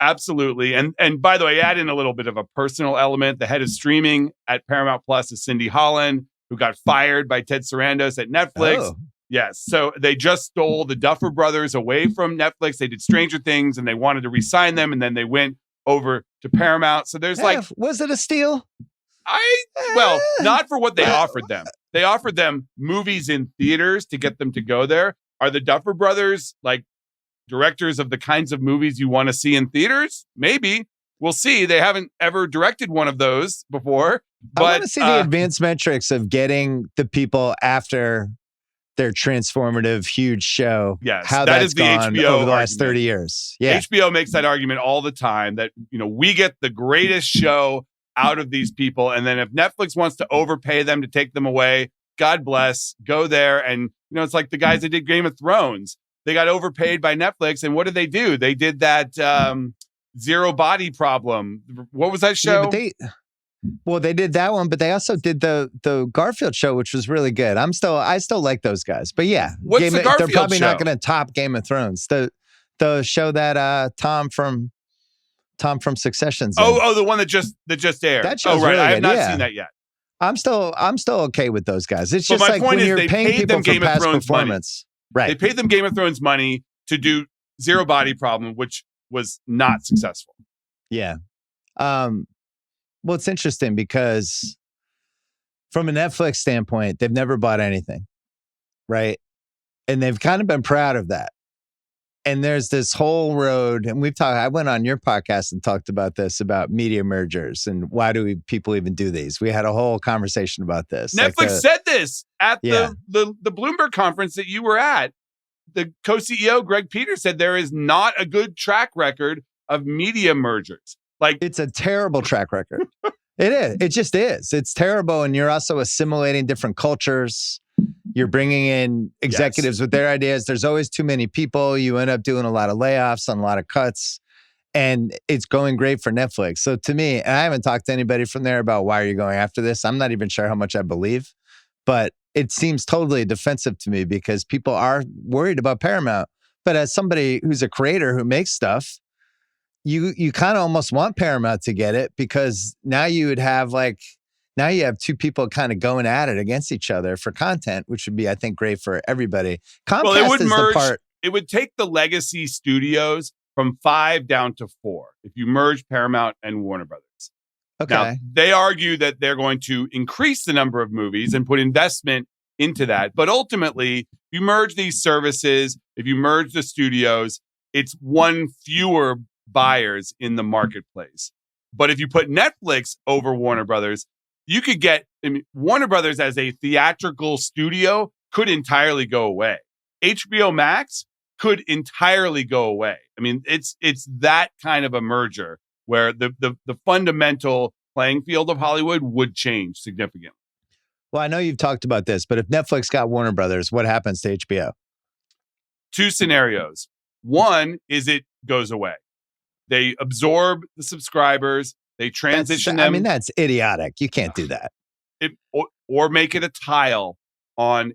Speaker 3: Absolutely. And by the way, add in a little bit of a personal element. The head of streaming at Paramount Plus is Cindy Holland, who got fired by Ted Sarandos at Netflix.
Speaker 1: Oh.
Speaker 3: Yes. So they just stole the Duffer Brothers away from Netflix. They did Stranger Things and they wanted to re-sign them. And then they went over to Paramount. So there's
Speaker 1: was it a steal?
Speaker 3: Not for what they offered them. They offered them movies in theaters to get them to go there. Are the Duffer Brothers like directors of the kinds of movies you want to see in theaters? Maybe. We'll see. They haven't ever directed one of those before. But
Speaker 1: I want to see the advanced metrics of getting the people after their transformative, huge show.
Speaker 3: Yes,
Speaker 1: how
Speaker 3: that
Speaker 1: that's
Speaker 3: is the
Speaker 1: gone
Speaker 3: HBO
Speaker 1: over the last
Speaker 3: argument.
Speaker 1: 30 years. Yeah.
Speaker 3: HBO makes that argument all the time that, we get the greatest show out of these people. And then if Netflix wants to overpay them to take them away, God bless, go there. And, it's like the guys that did Game of Thrones. They got overpaid by Netflix. And what did they do? They did that Zero Body Problem. What was that show?
Speaker 1: Yeah, but they did that one, but they also did the Garfield show, which was really good. I still like those guys. But yeah,
Speaker 3: what's the Garfield
Speaker 1: they're probably
Speaker 3: show?
Speaker 1: not going to top Game of Thrones. The show that Tom from Succession's in.
Speaker 3: Oh, the one that just aired.
Speaker 1: That show's
Speaker 3: right.
Speaker 1: really
Speaker 3: I have
Speaker 1: good,
Speaker 3: not
Speaker 1: yeah.
Speaker 3: seen that yet.
Speaker 1: I'm still okay with those guys. It's
Speaker 3: But
Speaker 1: just
Speaker 3: my
Speaker 1: like
Speaker 3: point
Speaker 1: when
Speaker 3: is
Speaker 1: you're
Speaker 3: they
Speaker 1: paying
Speaker 3: paid them
Speaker 1: people for
Speaker 3: Game of
Speaker 1: past
Speaker 3: Thrones
Speaker 1: performance. Right.
Speaker 3: They paid them Game of Thrones money to do Zero Body Problem, which was not successful.
Speaker 1: Yeah. Well, it's interesting because from a Netflix standpoint, they've never bought anything, right? And they've kind of been proud of that. And there's this whole road, and I went on your podcast and talked about this, about media mergers and why do people even do these? We had a whole conversation about this.
Speaker 3: Netflix said this at the Bloomberg conference that you were at. The co-CEO, Greg Peters, said there is not a good track record of media mergers. Like,
Speaker 1: it's a terrible track record. It is. It just is. It's terrible. And you're also assimilating different cultures. You're bringing in executives with their ideas. There's always too many people. You end up doing a lot of layoffs and a lot of cuts. And it's going great for Netflix. So to me, and I haven't talked to anybody from there about why are you going after this. I'm not even sure how much I believe. But it seems totally defensive to me because people are worried about Paramount. But as somebody who's a creator who makes stuff, you kind of almost want Paramount to get it because now you have two people kind of going at it against each other for content, which would be, I think, great for everybody. Comcast
Speaker 3: it would
Speaker 1: is
Speaker 3: merge.
Speaker 1: the part.
Speaker 3: It would take the legacy studios from 5 down to 4 if you merge Paramount and Warner Brothers.
Speaker 1: Okay.
Speaker 3: Now, they argue that they're going to increase the number of movies and put investment into that. But ultimately, if you merge these services, if you merge the studios, it's one fewer buyers in the marketplace. But if you put Netflix over Warner Brothers, you could get Warner Brothers as a theatrical studio could entirely go away. HBO Max could entirely go away. I mean, it's that kind of a merger where the fundamental playing field of Hollywood would change significantly.
Speaker 1: Well, I know you've talked about this, but if Netflix got Warner Brothers, what happens to HBO?
Speaker 3: 2 scenarios. One is it goes away. They absorb the subscribers. They transition them.
Speaker 1: I mean, that's idiotic. You can't do that.
Speaker 3: Or make it a tile on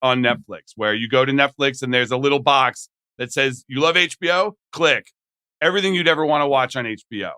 Speaker 3: Netflix, where you go to Netflix and there's a little box that says, you love HBO? Click. Everything you'd ever want to watch on HBO.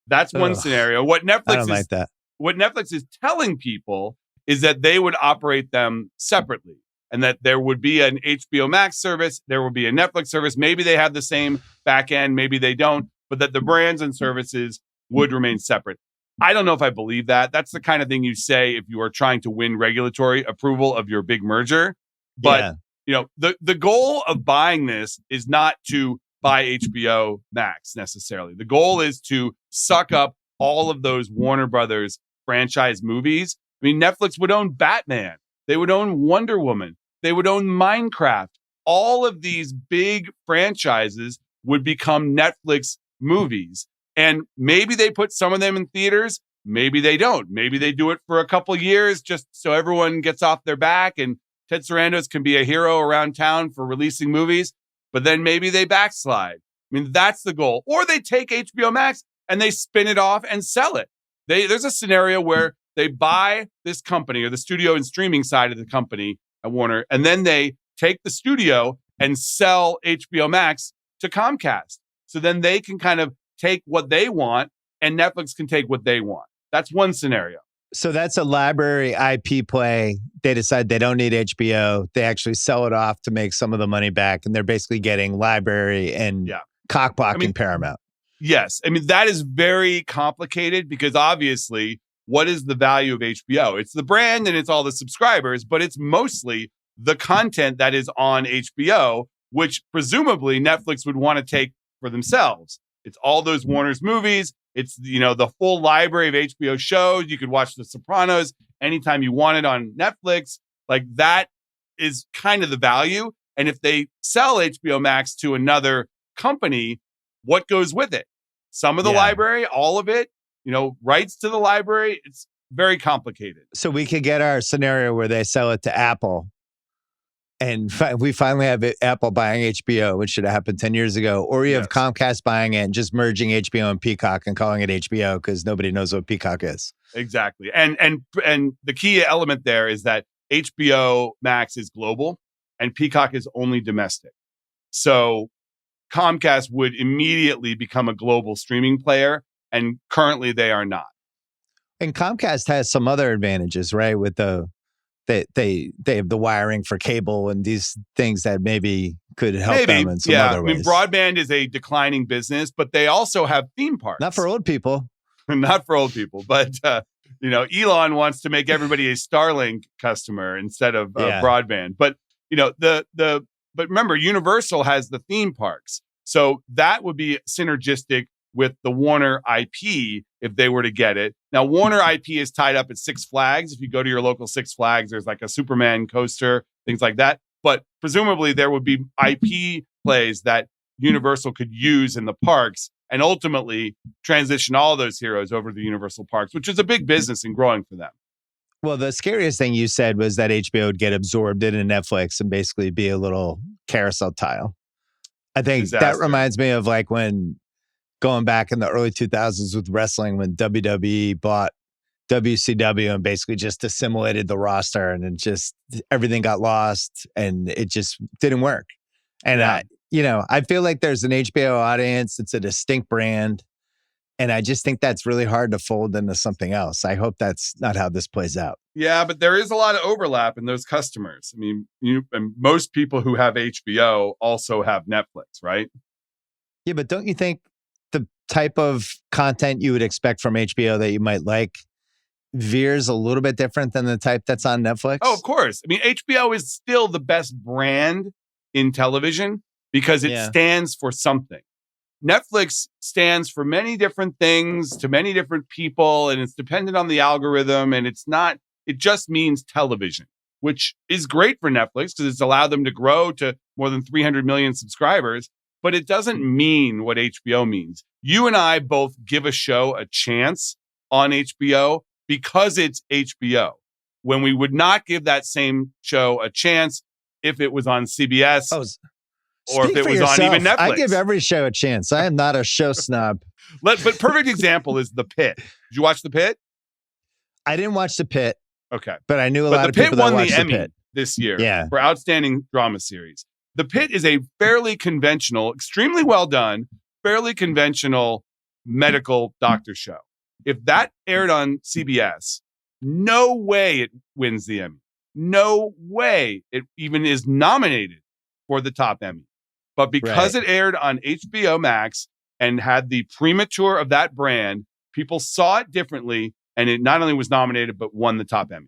Speaker 3: That's one scenario. What Netflix is telling people is that they would operate them separately and that there would be an HBO Max service. There will be a Netflix service. Maybe they have the same back end. Maybe they don't, but that the brands and services would remain separate. I don't know if I believe that. That's the kind of thing you say if you are trying to win regulatory approval of your big merger. But, the goal of buying this is not to buy HBO Max necessarily. The goal is to suck up all of those Warner Brothers franchise movies. I mean, Netflix would own Batman. They would own Wonder Woman. They would own Minecraft. All of these big franchises would become Netflix movies. And maybe they put some of them in theaters. Maybe they don't. Maybe they do it for a couple years just so everyone gets off their back and Ted Sarandos can be a hero around town for releasing movies. But then maybe they backslide. I mean, that's the goal. Or they take HBO Max and they spin it off and sell it. There's a scenario where they buy this company or the studio and streaming side of the company at Warner, and then they take the studio and sell HBO Max to Comcast. So then they can kind of take what they want and Netflix can take what they want. That's one scenario.
Speaker 1: So that's a library IP play. They decide they don't need HBO. They actually sell it off to make some of the money back. And they're basically getting library and cockblocking Paramount.
Speaker 3: Yes. I mean, that is very complicated because obviously, what is the value of HBO? It's the brand and it's all the subscribers, but it's mostly the content that is on HBO, which presumably Netflix would want to take for themselves. It's all those Warner's movies. It's, the full library of HBO shows. You could watch The Sopranos anytime you want it on Netflix. Like that is kind of the value. And if they sell HBO Max to another company, what goes with it? Some of the library, all of it, rights to the library. It's very complicated.
Speaker 1: So we could get our scenario where they sell it to Apple. And we finally have Apple buying HBO, which should have happened 10 years ago. Or you have Comcast buying it and just merging HBO and Peacock and calling it HBO because nobody knows what Peacock is.
Speaker 3: Exactly. And the key element there is that HBO Max is global and Peacock is only domestic. So Comcast would immediately become a global streaming player. And currently they are not.
Speaker 1: And Comcast has some other advantages, right? With they have the wiring for cable and these things that maybe could help them in some other ways.
Speaker 3: I mean, broadband is a declining business, but they also have theme parks.
Speaker 1: Not for old people.
Speaker 3: Not for old people, but Elon wants to make everybody a Starlink customer instead of broadband. But but remember, Universal has the theme parks, so that would be synergistic with the Warner IP if they were to get it. Now, Warner IP is tied up at Six Flags. If you go to your local Six Flags, there's like a Superman coaster, things like that. But presumably there would be IP plays that Universal could use in the parks and ultimately transition all those heroes over to the Universal parks, which is a big business and growing for them.
Speaker 1: Well, the scariest thing you said was that HBO would get absorbed into Netflix and basically be a little carousel tile. I think that reminds me of like when going back in the early 2000s with wrestling, when WWE bought WCW and basically just assimilated the roster and everything got lost and it just didn't work. And I feel like there's an HBO audience. It's a distinct brand. And I just think that's really hard to fold into something else. I hope that's not how this plays out.
Speaker 3: Yeah, but there is a lot of overlap in those customers. I mean, and most people who have HBO also have Netflix, right?
Speaker 1: Yeah, but don't you think the type of content you would expect from HBO that you might like veers a little bit different than the type that's on Netflix?
Speaker 3: Oh, of course. I mean, HBO is still the best brand in television because it stands for something. Netflix stands for many different things to many different people, and it's dependent on the algorithm, and it just means television, which is great for Netflix because it's allowed them to grow to more than 300 million subscribers, but it doesn't mean what HBO means. You and I both give a show a chance on HBO because it's HBO, when we would not give that same show a chance if it was on CBS. Or if it was on even Netflix.
Speaker 1: I give every show a chance. I am not a show snob.
Speaker 3: But perfect example is The Pitt. Did you watch The Pitt?
Speaker 1: I didn't watch The Pitt.
Speaker 3: Okay.
Speaker 1: But I knew a lot of people that watched The Pitt.
Speaker 3: The Pitt won the Emmy this year for Outstanding Drama Series. The Pitt is a fairly conventional, extremely well done, fairly conventional medical doctor show. If that aired on CBS, no way it wins the Emmy. No way it even is nominated for the top Emmy. But because it aired on HBO Max and had the premature of that brand, people saw it differently, and it not only was nominated, but won the top Emmy.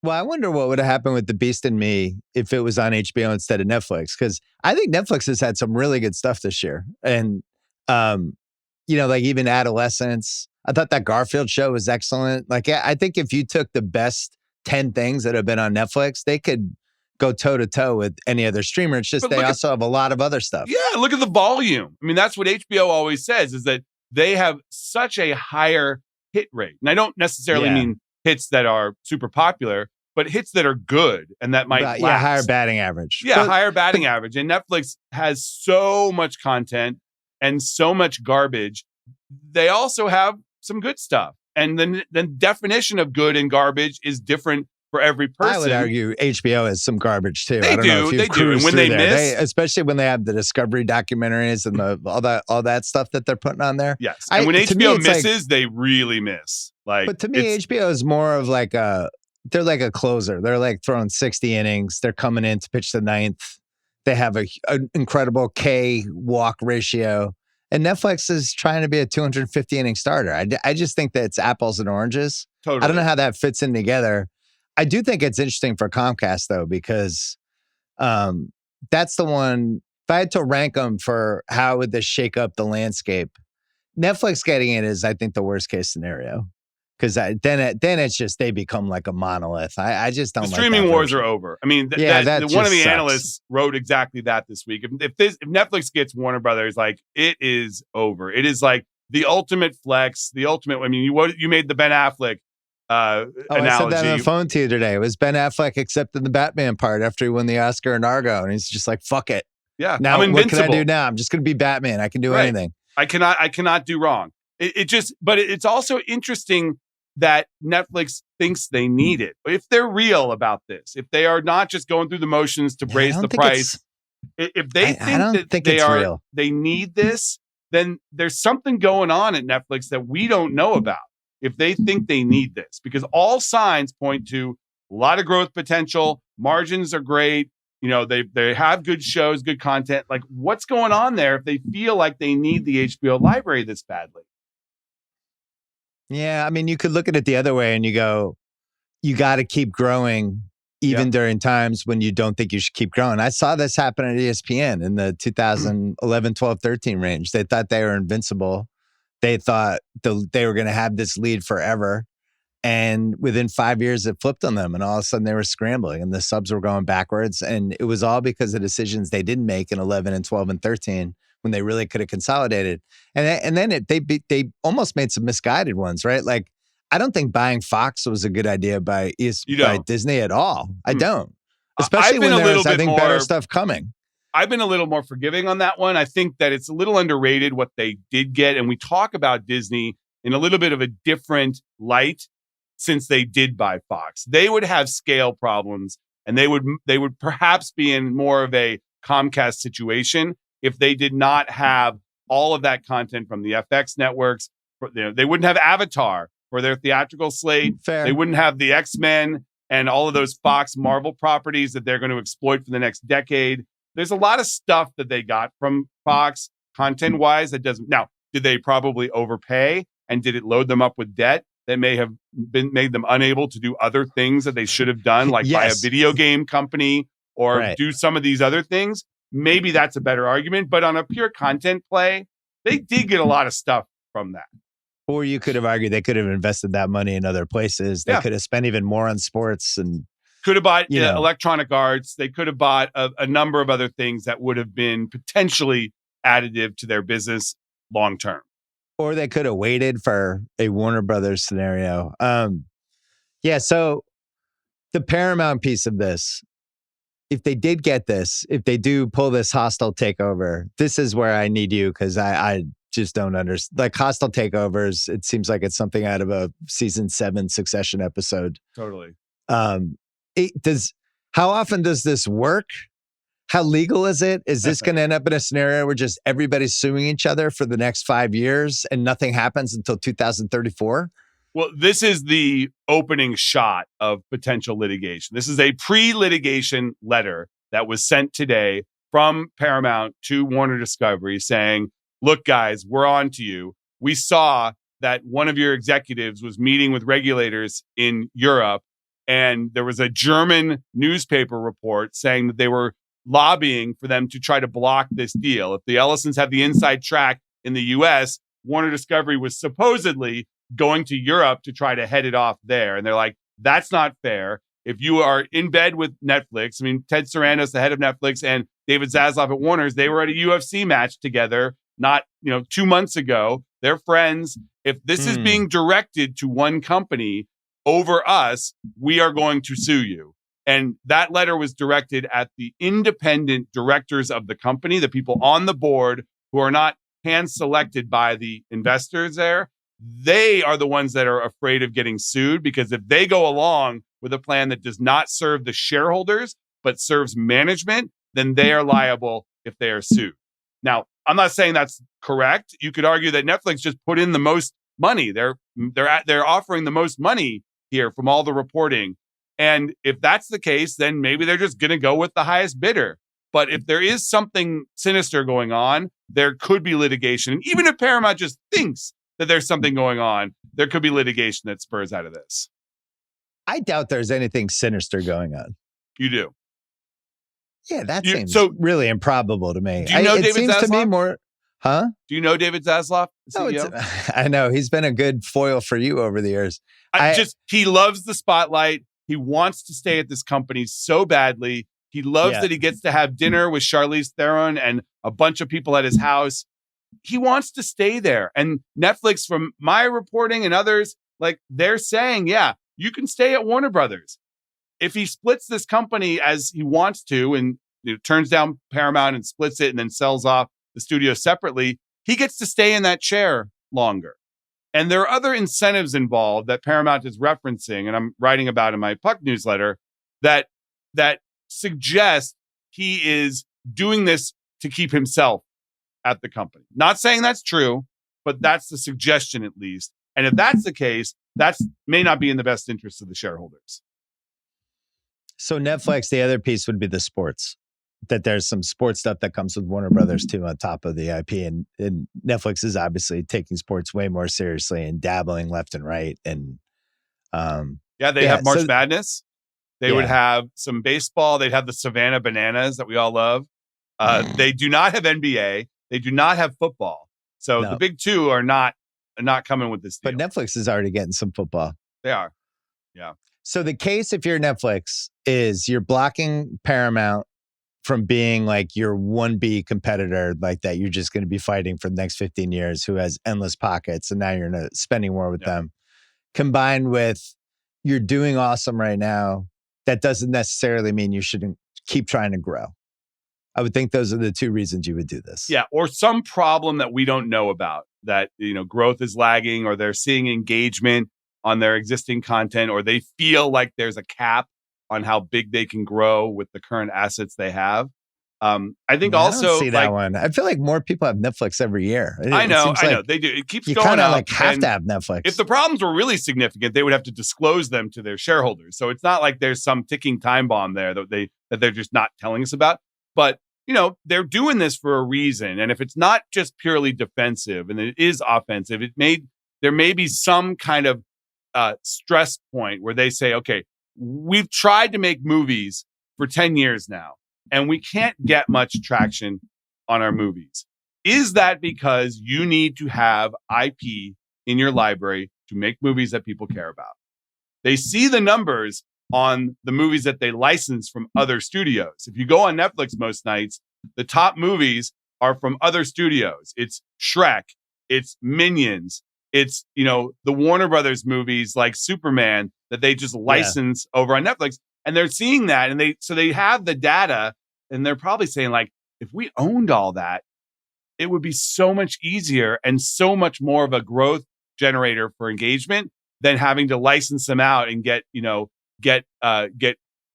Speaker 1: Well, I wonder what would have happened with The Beast and Me if it was on HBO instead of Netflix, because I think Netflix has had some really good stuff this year. And, like even Adolescence, I thought that Garfield show was excellent. Like, I think if you took the best 10 things that have been on Netflix, they could go toe to toe with any other streamer. It's just they also have a lot of other stuff.
Speaker 3: Yeah, look at the volume. I mean, that's what HBO always says, is that they have such a higher hit rate. And I don't necessarily mean hits that are super popular, but hits that are good and that might last.
Speaker 1: Yeah, higher batting average.
Speaker 3: Yeah, higher batting average. And Netflix has so much content and so much garbage. they also have some good stuff. And then the definition of good and garbage is different for every person.
Speaker 1: I would argue HBO is some garbage too.
Speaker 3: They
Speaker 1: I don't know if
Speaker 3: do,
Speaker 1: you've
Speaker 3: they do. And
Speaker 1: cruised
Speaker 3: when
Speaker 1: through
Speaker 3: they
Speaker 1: there.
Speaker 3: miss-
Speaker 1: Especially when they have the Discovery documentaries and all that stuff that they're putting on there.
Speaker 3: Yes. And when
Speaker 1: to me,
Speaker 3: HBO
Speaker 1: it's like-
Speaker 3: misses, they really miss. Like,
Speaker 1: But to me, HBO is more of like they're like a closer. They're like throwing 60 innings. They're coming in to pitch the ninth. They have an incredible K walk ratio. And Netflix is trying to be a 250 inning starter. I just think that it's apples and oranges.
Speaker 3: totally.
Speaker 1: I don't know how that fits in together. I do think it's interesting for Comcast though, because that's the one. If I had to rank them for how would this shake up the landscape, Netflix getting it is, I think, the worst case scenario. Because then it's just they become like a monolith. I just don't.
Speaker 3: The
Speaker 1: like
Speaker 3: streaming
Speaker 1: that
Speaker 3: wars
Speaker 1: version.
Speaker 3: are over. I mean,
Speaker 1: that
Speaker 3: one of the
Speaker 1: just sucks.
Speaker 3: analysts wrote exactly that this week. If Netflix gets Warner Brothers, like it is over. It is like the ultimate flex, the ultimate. I mean, you made the Ben Affleck analogy.
Speaker 1: I said that on the phone to you today. It was Ben Affleck accepting the Batman part after he won the Oscar in Argo, and he's just like, "Fuck it."
Speaker 3: Yeah,
Speaker 1: Now
Speaker 3: I'm
Speaker 1: what
Speaker 3: invincible.
Speaker 1: can I do now? I'm just going to be Batman. I can do
Speaker 3: Right.
Speaker 1: anything.
Speaker 3: I cannot do wrong. But it's also interesting that Netflix thinks they need it. If they're real about this, if they are not just going through the motions to raise the price, if they think
Speaker 1: real.
Speaker 3: they need this, then there's something going on at Netflix that we don't know about. If they think they need this, because all signs point to a lot of growth potential, margins are great. You know, they have good shows, good content. Like, what's going on there if they feel like they need the HBO library this badly?
Speaker 1: Yeah, I mean, you could look at it the other way and you go, you got to keep growing even during times when you don't think you should keep growing. I saw this happen at ESPN in the 2011, 12, 13 range. They thought they were invincible. They thought they were going to have this lead forever. And within 5 years, it flipped on them. And all of a sudden, they were scrambling and the subs were going backwards. And it was all because of decisions they didn't make in 11 and 12 and 13 when they really could have consolidated. And then they almost made some misguided ones, right? Like, I don't think buying Fox was a good idea by Disney at all. I don't. Especially when there's, I think, better stuff coming.
Speaker 3: I've been a little more forgiving on that one. I think that it's a little underrated what they did get. And we talk about Disney in a little bit of a different light since they did buy Fox. They would have scale problems and they would perhaps be in more of a Comcast situation if they did not have all of that content from the FX networks. They wouldn't have Avatar for their theatrical slate.
Speaker 1: Fair.
Speaker 3: They wouldn't have the X-Men and all of those Fox Marvel properties that they're going to exploit for the next decade. There's a lot of stuff that they got from Fox content-wise that doesn't. Now, did they probably overpay? And did it load them up with debt that may have made them unable to do other things that they should have done, like buy a video game company or do some of these other things? Maybe that's a better argument. But on a pure content play, they did get a lot of stuff from that.
Speaker 1: Or you could have argued they could have invested that money in other places. They could have spent even more on sports and
Speaker 3: could have bought Electronic Arts. They could have bought a number of other things that would have been potentially additive to their business long term.
Speaker 1: Or they could have waited for a Warner Brothers scenario. So the Paramount piece of this, if they did get this, if they do pull this hostile takeover, this is where I need you because I just don't understand. Like hostile takeovers, it seems like it's something out of a season 7 Succession episode.
Speaker 3: Totally.
Speaker 1: How often does this work? How legal is it? Is this going to end up in a scenario where just everybody's suing each other for the next 5 years and nothing happens until 2034?
Speaker 3: Well, this is the opening shot of potential litigation. This is a pre-litigation letter that was sent today from Paramount to Warner Discovery saying, look, guys, we're on to you. We saw that one of your executives was meeting with regulators in Europe, and there was a German newspaper report saying that they were lobbying for them to try to block this deal. If the Ellisons have the inside track in the U.S., Warner Discovery was supposedly going to Europe to try to head it off there. And they're like, that's not fair. If you are in bed with Netflix, I mean, Ted Sarandos, the head of Netflix, and David Zaslav at Warner's, they were at a UFC match together not 2 months ago. They're friends. If this is being directed to one company over us, we are going to sue you. And that letter was directed at the independent directors of the company, the people on the board who are not hand-selected by the investors there. They are the ones that are afraid of getting sued, because if they go along with a plan that does not serve the shareholders but serves management, then they are liable if they are sued. Now, I'm not saying that's correct. You could argue that Netflix just put in the most money. They're offering the most money here from all the reporting. And if that's the case, then maybe they're just going to go with the highest bidder. But if there is something sinister going on, there could be litigation. And even if Paramount just thinks that there's something going on, there could be litigation that spurs out of this.
Speaker 1: I doubt there's anything sinister going on.
Speaker 3: You do?
Speaker 1: Yeah, that seems really improbable to me.
Speaker 3: Do you know David
Speaker 1: It seems
Speaker 3: Zaslav?
Speaker 1: to me more, huh?
Speaker 3: Do you know David Zaslav, the
Speaker 1: No,
Speaker 3: CEO?
Speaker 1: I know. He's been a good foil for you over the years.
Speaker 3: He loves the spotlight. He wants to stay at this company so badly. He loves that he gets to have dinner with Charlize Theron and a bunch of people at his house. He wants to stay there. And Netflix, from my reporting and others, like, they're saying, yeah, you can stay at Warner Brothers. If he splits this company as he wants to and turns down Paramount and splits it and then sells off the studio separately, he gets to stay in that chair longer. And there are other incentives involved that Paramount is referencing, and I'm writing about in my Puck newsletter, that suggest he is doing this to keep himself at the company. Not saying that's true, but that's the suggestion at least. And if that's the case, that may not be in the best interest of the shareholders.
Speaker 1: So Netflix, the other piece would be the sports. That there's some sports stuff that comes with Warner Brothers too on top of the IP. And Netflix is obviously taking sports way more seriously and dabbling left and right. And
Speaker 3: they have March Madness. They would have some baseball. They'd have the Savannah Bananas that we all love. They do not have NBA. They do not have football. So the big two are not coming with this deal.
Speaker 1: But Netflix is already getting some football.
Speaker 3: They are. Yeah.
Speaker 1: So the case, if you're Netflix, is you're blocking Paramount from being like your 1B competitor like that you're just going to be fighting for the next 15 years, who has endless pockets, and now you're in a spending war with them, combined with you're doing awesome right now. That doesn't necessarily mean you shouldn't keep trying to grow. I would think those are the two reasons you would do this.
Speaker 3: Yeah, or some problem that we don't know about, that growth is lagging, or they're seeing engagement on their existing content, or they feel like there's a cap on how big they can grow with the current assets they have. I think
Speaker 1: I don't see that one. I feel like more people have Netflix every year.
Speaker 3: I know they do. It keeps
Speaker 1: you
Speaker 3: going
Speaker 1: up. You kind
Speaker 3: up.
Speaker 1: of have to have Netflix.
Speaker 3: If the problems were really significant, they would have to disclose them to their shareholders. So it's not like there's some ticking time bomb there that they're just not telling us about. But they're doing this for a reason. And if it's not just purely defensive and it is offensive, there may be some kind of stress point where they say, okay, we've tried to make movies for 10 years now, and we can't get much traction on our movies. Is that because you need to have IP in your library to make movies that people care about? They see the numbers on the movies that they license from other studios. If you go on Netflix most nights, the top movies are from other studios. It's Shrek, it's Minions, it's, the Warner Brothers movies like Superman that they just license over on Netflix. And they're seeing that, and they have the data, and they're probably saying, like, if we owned all that, it would be so much easier and so much more of a growth generator for engagement than having to license them out and get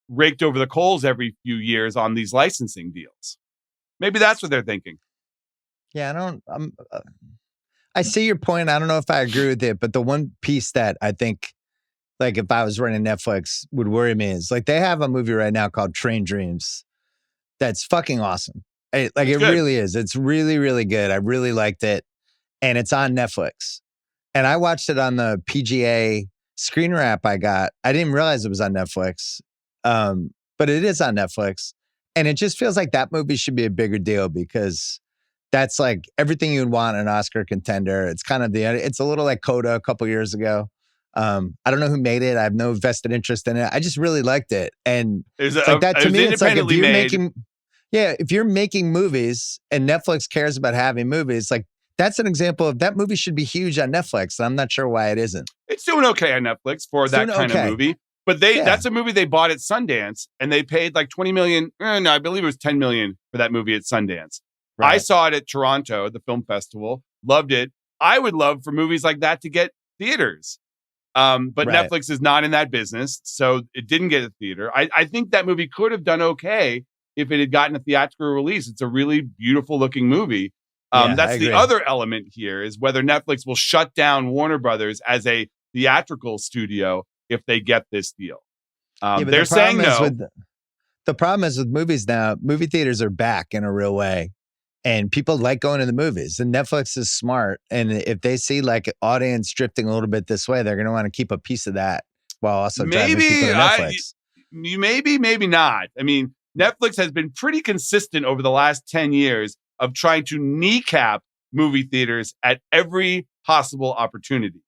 Speaker 3: raked over the coals every few years on these licensing deals. Maybe that's what they're thinking.
Speaker 1: Yeah, I see your point. I don't know if I agree with it, but the one piece that I think, like, if I was running Netflix, would worry me is, like, they have a movie right now called Train Dreams that's fucking awesome. It really is. It's really, really good. I really liked it. And it's on Netflix. And I watched it on the PGA screener app I got. I didn't realize it was on Netflix. But it is on Netflix. And it just feels like that movie should be a bigger deal, because that's like everything you'd want an Oscar contender. It's kind of it's a little like Coda a couple years ago. I don't know who made it. I have no vested interest in it. I just really liked it. And it's like that to me. It's like if you're making movies and Netflix cares about having movies, like, that's an example of that movie should be huge on Netflix. And I'm not sure why it isn't.
Speaker 3: It's doing okay on Netflix for that kind of movie. But that's a movie they bought at Sundance, and they paid like $20 million. No, I believe it was $10 million for that movie at Sundance. I saw it at Toronto, the film festival, loved it. I would love for movies like that to get theaters. But Netflix is not in that business, so it didn't get a theater. I think that movie could have done okay if it had gotten a theatrical release. It's a really beautiful looking movie. That's the other element here, is whether Netflix will shut down Warner Brothers as a theatrical studio if they get this deal. They're saying no.
Speaker 1: The problem is with movies now, movie theaters are back in a real way. And people like going to the movies, and Netflix is smart. And if they see like audience drifting a little bit this way, they're going to want to keep a piece of that while also driving people to Netflix.
Speaker 3: Maybe not. I mean, Netflix has been pretty consistent over the last 10 years of trying to kneecap movie theaters at every possible opportunity.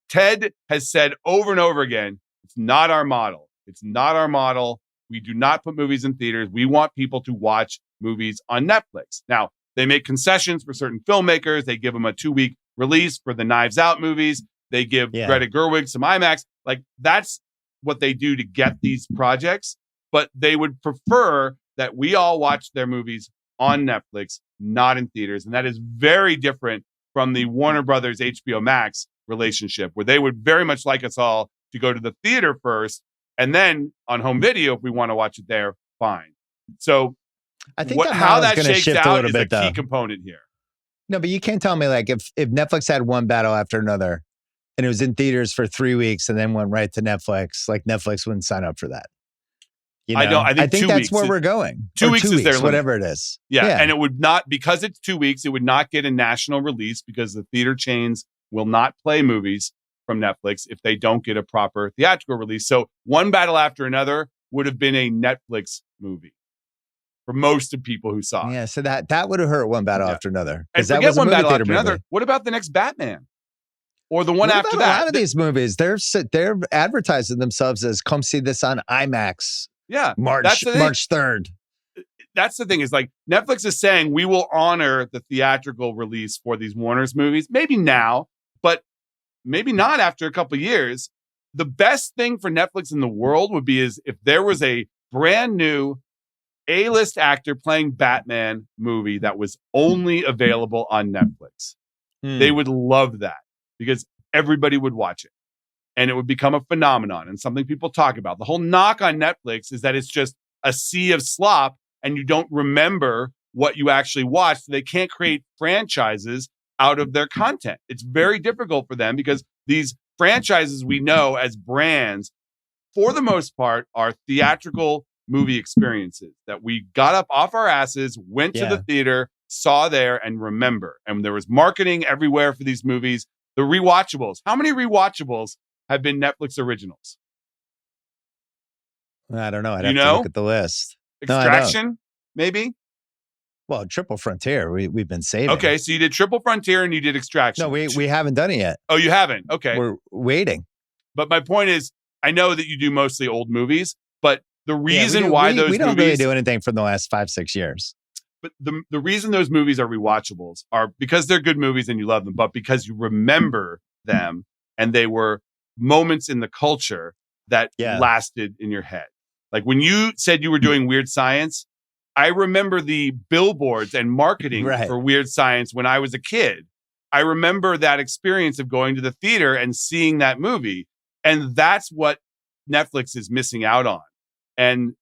Speaker 3: Ted has said over and over again, it's not our model. It's not our model. We do not put movies in theaters. We want people to watch movies on Netflix. Now, they make concessions for certain filmmakers. They give them a 2-week release for the Knives Out movies. They give Greta Gerwig some IMAX. Like, that's what they do to get these projects. But they would prefer that we all watch their movies on Netflix, not in theaters. And that is very different from the Warner Brothers HBO Max relationship, where they would very much like us all to go to the theater first, and then on home video, if we want to watch it there, fine. So
Speaker 1: I think
Speaker 3: how that shakes out is a key component here.
Speaker 1: No, but you can't tell me like if Netflix had one battle after another and it was in theaters for 3 weeks and then went right to Netflix, like Netflix wouldn't sign up for that. You know?
Speaker 3: I think
Speaker 1: that's where we're going.
Speaker 3: 2 weeks is their limit.
Speaker 1: Whatever it is.
Speaker 3: Yeah, and it would not, because it's 2 weeks, it would not get a national release because the theater chains will not play movies from Netflix if they don't get a proper theatrical release. So one battle after another would have been a Netflix movie for most of people who saw it.
Speaker 1: Yeah, so that would have hurt one battle after another.
Speaker 3: And forget one battle after another. What about the next Batman? Or the one after that?
Speaker 1: A lot of these movies, they're advertising themselves as come see this on IMAX.
Speaker 3: Yeah,
Speaker 1: March 3rd.
Speaker 3: That's the thing, is like Netflix is saying we will honor the theatrical release for these Warner's movies. Maybe now, but maybe not after a couple of years. The best thing for Netflix in the world would be is if there was a brand new A-list actor playing Batman movie that was only available on Netflix. They would love that because everybody would watch it and it would become a phenomenon and something people talk about. The whole knock on Netflix is that it's just a sea of slop and you don't remember what you actually watched. They can't create franchises out of their content. It's very difficult for them because these franchises we know as brands, for the most part, are theatrical movie experiences that we got up off our asses, went to the theater, saw there, and remember. And there was marketing everywhere for these movies. The rewatchables. How many rewatchables have been Netflix originals?
Speaker 1: I don't know. I'd have to look at the list.
Speaker 3: Extraction, maybe?
Speaker 1: Well, Triple Frontier, we've been saving.
Speaker 3: Okay, so you did Triple Frontier and you did Extraction.
Speaker 1: No, we haven't done it yet.
Speaker 3: Oh, you haven't? Okay.
Speaker 1: We're waiting.
Speaker 3: But my point is, I know that you do mostly old movies, but the reason why those movies...
Speaker 1: We don't really do anything for the last 5-6 years.
Speaker 3: But the reason those movies are rewatchables are because they're good movies and you love them, but because you remember them and they were moments in the culture that lasted in your head. Like when you said you were doing Weird Science, I remember the billboards and marketing for Weird Science when I was a kid. I remember that experience of going to the theater and seeing that movie. And that's what Netflix is missing out on. And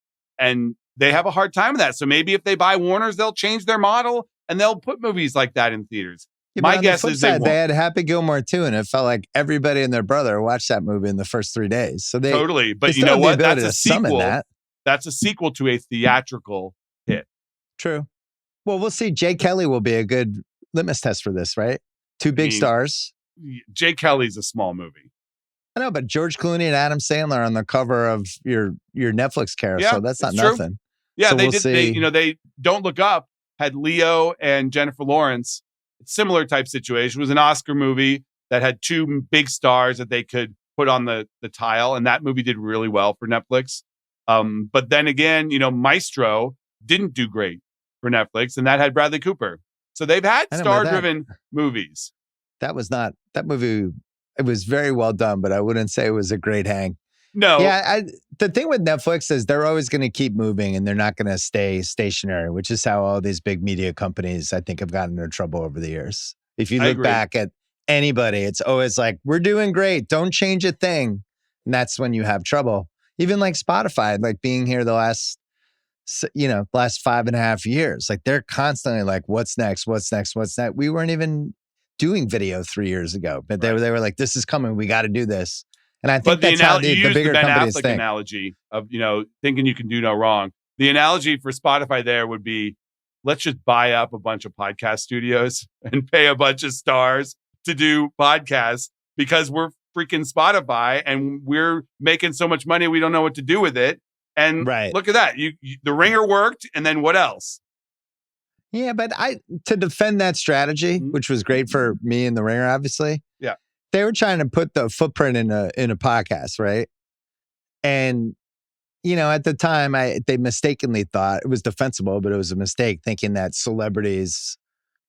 Speaker 3: they have a hard time with that. So maybe if they buy Warner's, they'll change their model and they'll put movies like that in theaters.
Speaker 1: Yeah,
Speaker 3: my guess is
Speaker 1: they had Happy Gilmore 2, and it felt like everybody and their brother watched that movie in the first 3 days. So they
Speaker 3: totally. But you know what? That's a sequel. That's a sequel to a theatrical hit.
Speaker 1: True. Well, we'll see. Jay Kelly will be a good litmus test for this, right? Two big stars.
Speaker 3: Jay Kelly's a small movie.
Speaker 1: I know, but George Clooney and Adam Sandler on the cover of your Netflix carousel. That's not nothing.
Speaker 3: True. Yeah, so they Don't Look Up had Leo and Jennifer Lawrence. Similar type situation. It was an Oscar movie that had two big stars that they could put on the tile, and that movie did really well for Netflix. But then again, Maestro didn't do great for Netflix, and that had Bradley Cooper. So they've had star-driven movies.
Speaker 1: That movie. It was very well done, but I wouldn't say it was a great hang.
Speaker 3: No.
Speaker 1: Yeah, the thing with Netflix is they're always going to keep moving and they're not going to stay stationary, which is how all these big media companies, I think, have gotten into trouble over the years. If you
Speaker 3: I
Speaker 1: look
Speaker 3: agree.
Speaker 1: back at anybody, it's always like, we're doing great. Don't change a thing. And that's when you have trouble. Even like Spotify, like being here the last 5.5 years, like they're constantly like, what's next? What's next? What's next? We weren't even doing video 3 years ago, but they were like, this is coming. We got to do this. And I think that's how the bigger
Speaker 3: Ben
Speaker 1: companies
Speaker 3: Affleck
Speaker 1: think.
Speaker 3: analogy of, thinking you can do no wrong. The analogy for Spotify there would be, let's just buy up a bunch of podcast studios and pay a bunch of stars to do podcasts because we're freaking Spotify and we're making so much money we don't know what to do with it. And look at that. The Ringer worked, and then what else?
Speaker 1: Yeah, but to defend that strategy, which was great for me and the Ringer, obviously.
Speaker 3: Yeah.
Speaker 1: They were trying to put the footprint in a podcast, right? And at the time, they mistakenly thought it was defensible, but it was a mistake thinking that celebrities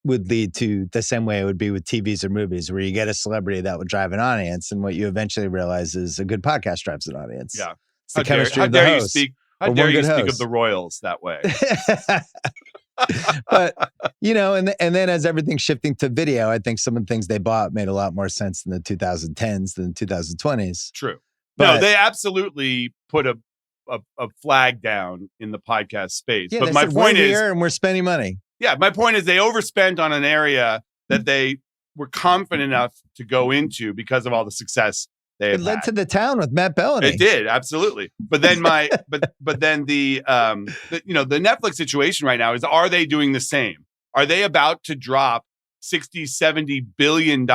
Speaker 1: would lead to the same way it would be with TVs or movies, where you get a celebrity that would drive an audience, and what you eventually realize is a good podcast drives an audience.
Speaker 3: Yeah,
Speaker 1: it's the chemistry of the host.
Speaker 3: How dare you speak of the Royals that way?
Speaker 1: But and then as everything's shifting to video, I think some of the things they bought made a lot more sense in the 2010s than 2020s.
Speaker 3: True.
Speaker 1: But,
Speaker 3: no, they absolutely put a flag down in the podcast space.
Speaker 1: Yeah,
Speaker 3: but my point is,
Speaker 1: here and we're spending money.
Speaker 3: Yeah, my point is they overspent on an area that they were confident enough to go into because of all the success they had.
Speaker 1: It led to The Town with Matt Belloni.
Speaker 3: It did, absolutely. But then but then the Netflix situation right now is, are they doing the same? Are they about to drop $60-70 billion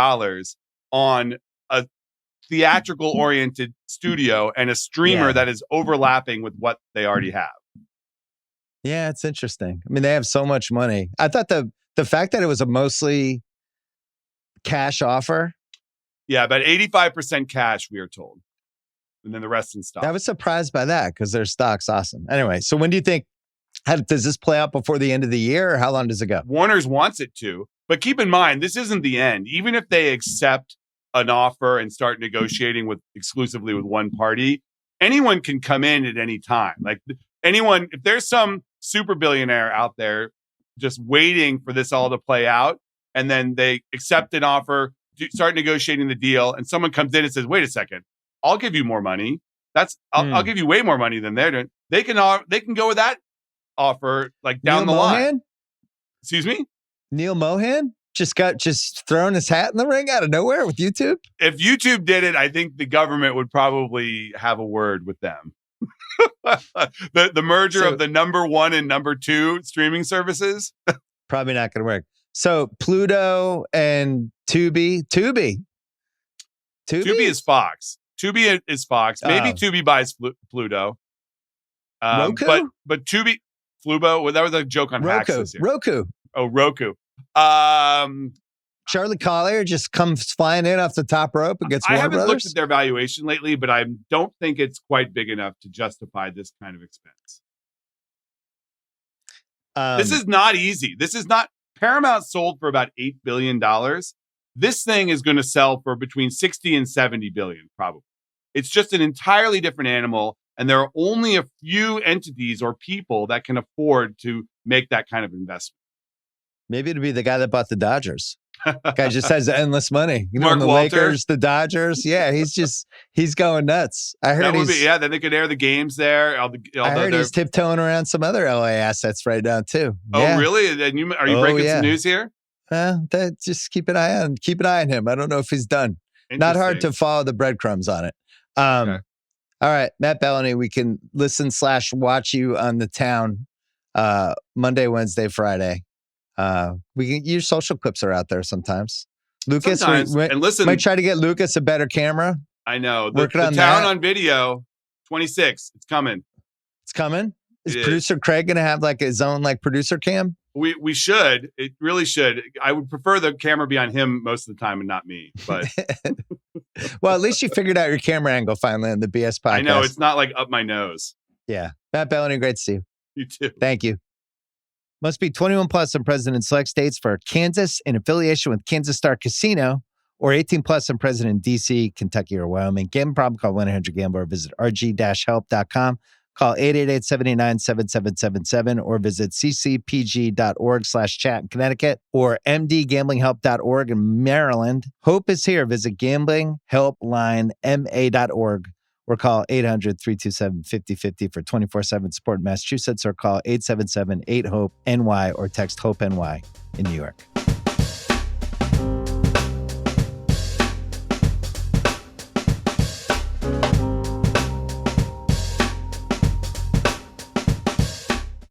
Speaker 3: on a theatrical oriented studio and a streamer that is overlapping with what they already have?
Speaker 1: Yeah, it's interesting. I mean, they have so much money. I thought the fact that it was a mostly cash offer.
Speaker 3: Yeah, about 85% cash, we are told. And then the rest in stock.
Speaker 1: I was surprised by that because their stock's awesome. Anyway, so when do you think, does this play out before the end of the year, or how long does it go?
Speaker 3: Warner's wants it to. But keep in mind, this isn't the end. Even if they accept an offer and start negotiating exclusively with one party, anyone can come in at any time. Like anyone, if there's some super billionaire out there just waiting for this all to play out, and then they accept an offer, start negotiating the deal, and someone comes in and says, wait a second, I'll give you more money. I'll give you way more money than they're doing. They can go with that offer like down
Speaker 1: Neil
Speaker 3: the
Speaker 1: Mohan?
Speaker 3: line. Excuse me?
Speaker 1: Neil Mohan just throwing his hat in the ring out of nowhere with YouTube?
Speaker 3: If YouTube did it, I think the government would probably have a word with them. the merger of the number 1 and number 2 streaming services.
Speaker 1: Probably not going to work. So Pluto and Tubi
Speaker 3: is Fox. Tubi is Fox. Maybe Tubi buys Pluto.
Speaker 1: Roku?
Speaker 3: But Tubi, Flubo. Well, that was a joke on
Speaker 1: Roku.
Speaker 3: Hacks this year.
Speaker 1: Roku.
Speaker 3: Oh, Roku.
Speaker 1: Charlie Collier just comes flying in off the top rope against Warner Brothers.
Speaker 3: I haven't looked at their valuation lately, but I don't think it's quite big enough to justify this kind of expense. This is not easy. This is not. Paramount sold for about $8 billion. This thing is going to sell for between 60 and 70 billion, probably. It's just an entirely different animal. And there are only a few entities or people that can afford to make that kind of investment.
Speaker 1: Maybe it'd be the guy that bought the Dodgers. Guy just has endless money.
Speaker 3: Mark
Speaker 1: the
Speaker 3: Walter.
Speaker 1: Lakers, the Dodgers. Yeah, he's going nuts. I heard
Speaker 3: then they could air the games there.
Speaker 1: I heard he's tiptoeing around some other LA assets right now too.
Speaker 3: Oh,
Speaker 1: yeah.
Speaker 3: really? And are you breaking some news here?
Speaker 1: Just keep an eye on him. I don't know if he's done. Not hard to follow the breadcrumbs on it.
Speaker 3: Okay.
Speaker 1: All right, Matt Belloni, we can listen / watch you on The Town Monday, Wednesday, Friday. Your social clips are out there sometimes. Lucas,
Speaker 3: and listen,
Speaker 1: might try to get Lucas a better camera.
Speaker 3: I know.
Speaker 1: Working on
Speaker 3: Town
Speaker 1: that.
Speaker 3: on video, 26. It's coming.
Speaker 1: It's coming. Is producer Craig going to have like his own like producer cam?
Speaker 3: We should. It really should. I would prefer the camera be on him most of the time and not me. But
Speaker 1: well, at least you figured out your camera angle finally on the BS podcast.
Speaker 3: I know it's not like up my nose.
Speaker 1: Yeah, Matt Belloni, great to see you.
Speaker 3: You too.
Speaker 1: Thank you. Must be 21 plus and present in select states for Kansas in affiliation with Kansas Star Casino or 18 plus and present in DC, Kentucky, or Wyoming. Gambling problem? Call 1-800-GAMBLER or visit rg-help.com. Call 888-79-7777 or visit ccpg.org/chat in Connecticut or mdgamblinghelp.org in Maryland. Hope is here. Visit gamblinghelplinema.org or call 800-327-5050 for 24/7 support in Massachusetts, or call 877-8-HOPE-NY or text HOPE-NY in New York.